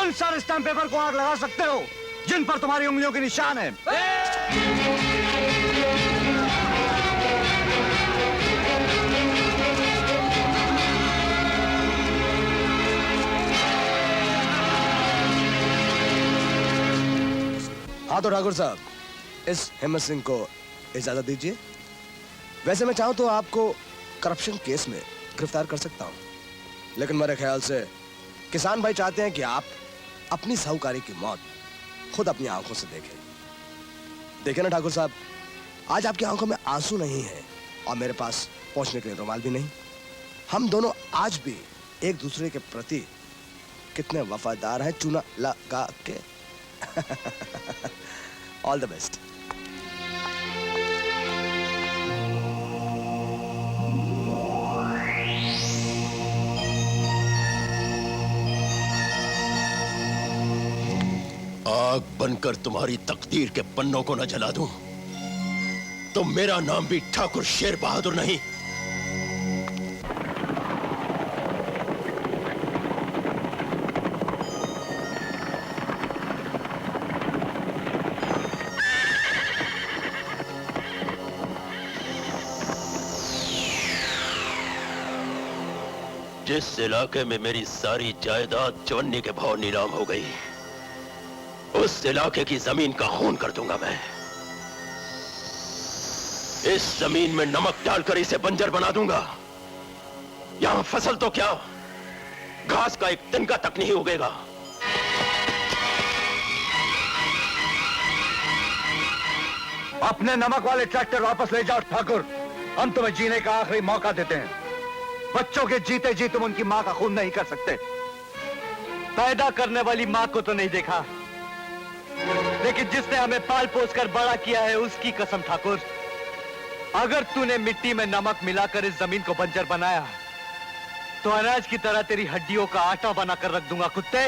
उन सारे स्टैम्प पेपर को आग लगा सकते हो जिन पर तुम्हारी उंगलियों के निशान है। हाँ तो ठाकुर साहब, इस हिम्मत सिंह को इजाजत दीजिए। वैसे मैं चाहूं तो आपको करप्शन केस में गिरफ्तार कर सकता हूं, लेकिन मेरे ख्याल से किसान भाई चाहते हैं कि आप अपनी साहूकारी की मौत खुद अपनी आंखों से देखें। देखें ना ठाकुर साहब, आज आपकी आंखों में आंसू नहीं है और मेरे पास पहुंचने के लिए रुमाल भी नहीं। हम दोनों आज भी एक दूसरे के प्रति कितने वफादार हैं, चूना लगा के। All the best. आग बनकर तुम्हारी तकदीर के पन्नों को न जला दूं तो मेरा नाम भी ठाकुर शेर बहादुर नहीं। जिस इलाके में मेरी सारी जायदाद चवन्नी के भाव नीलाम हो गई, उस इलाके की जमीन का खून कर दूंगा मैं। इस जमीन में नमक डालकर इसे बंजर बना दूंगा। यहां फसल तो क्या, घास का एक तिनका तक नहीं उगेगा। अपने नमक वाले ट्रैक्टर वापस ले जाओ ठाकुर। हम तुम्हें जीने का आखिरी मौका देते हैं। बच्चों के जीते जी तुम उनकी मां का खून नहीं कर सकते। पैदा करने वाली मां को तो नहीं देखा, लेकिन जिसने हमें पाल पोस कर बड़ा किया है उसकी कसम ठाकुर, अगर तूने मिट्टी में नमक मिलाकर इस जमीन को बंजर बनाया तो अनाज की तरह तेरी हड्डियों का आटा बनाकर रख दूंगा कुत्ते।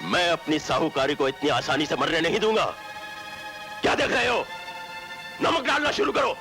मैं अपनी साहूकारी को इतनी आसानी से मरने नहीं दूंगा। क्या देख रहे हो? नमक डालना शुरू करो।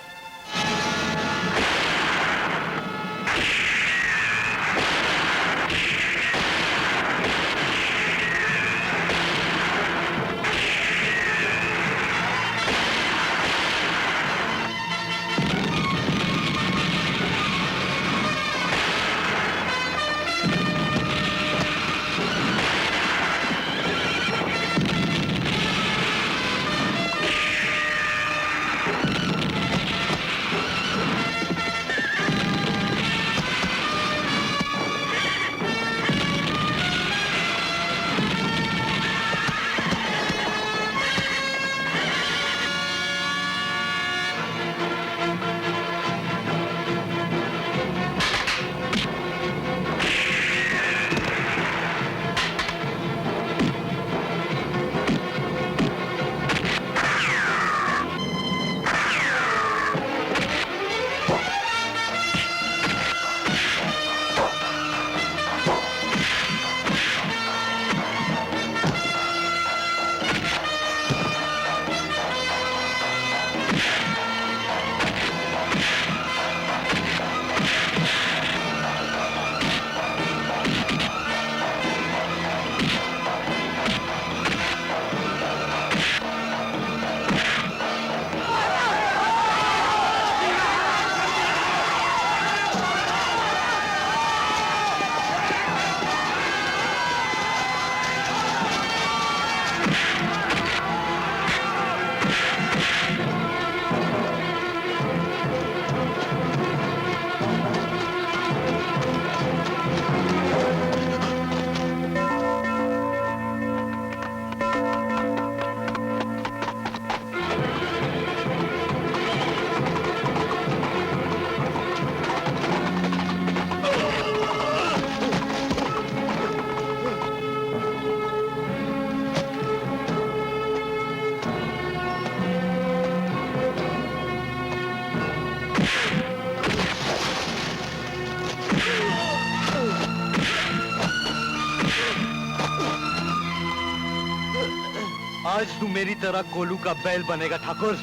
आज तू मेरी तरह कोलू का बैल बनेगा ठाकुर।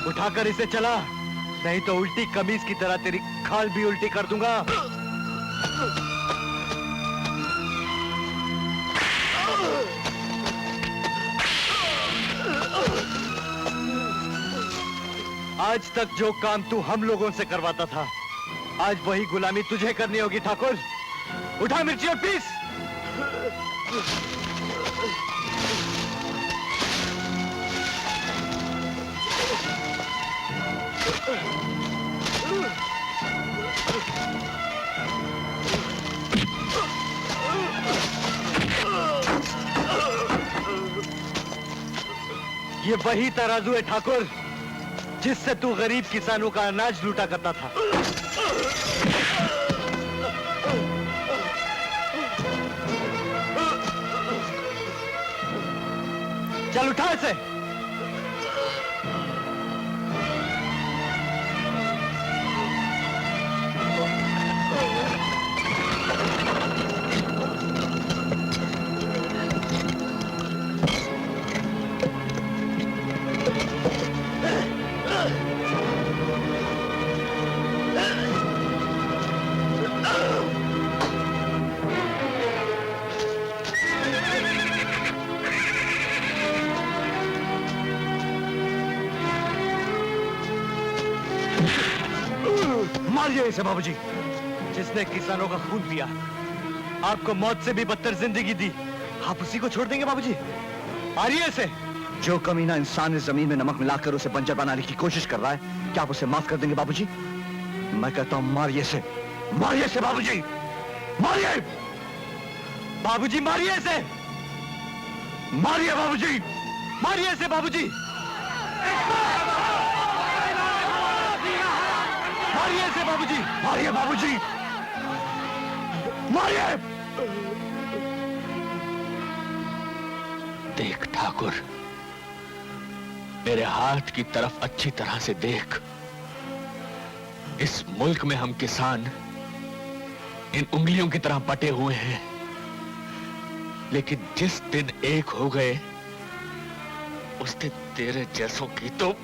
उठाकर इसे चला, नहीं तो उल्टी कमीज की तरह तेरी खाल भी उल्टी कर दूंगा। आज तक जो काम तू हम लोगों से करवाता था, आज वही गुलामी तुझे करनी होगी ठाकुर। उठा मिर्ची और पीस। ये वही तराजू है ठाकुर, जिससे तू गरीब किसानों का अनाज लूटा करता था। चल उठा इसे। मारिए इसे बाबूजी। जिसने किसानों का खून पिया, आपको मौत से भी बदतर जिंदगी दी, आप उसी को छोड़ देंगे बाबूजी? मारिए इसे। जो कमीना इंसान इस जमीन में नमक मिलाकर उसे बंजर बनाने की कोशिश कर रहा है, क्या आप उसे माफ कर देंगे बाबूजी? मैं कहता हूं मारिए इसे, मारिए इसे बाबूजी, मारिए। बाबूजी मारिए इसे, मारिए बाबूजी, मारिए इसे बाबूजी, मारिए इसे बाबूजी, मारिए बाबूजी, मारिए। देख ठाकुर, मेरे हाथ की तरफ अच्छी तरह से देख। इस मुल्क में हम किसान इन उंगलियों की तरह बटे हुए हैं, लेकिन जिस दिन एक हो गए, उस दिन तेरे जैसों की तो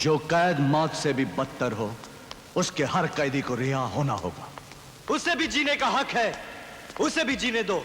जो कैद मौत से भी बदतर हो, उसके हर कैदी को रिहा होना होगा। उसे भी जीने का हक है, उसे भी जीने दो।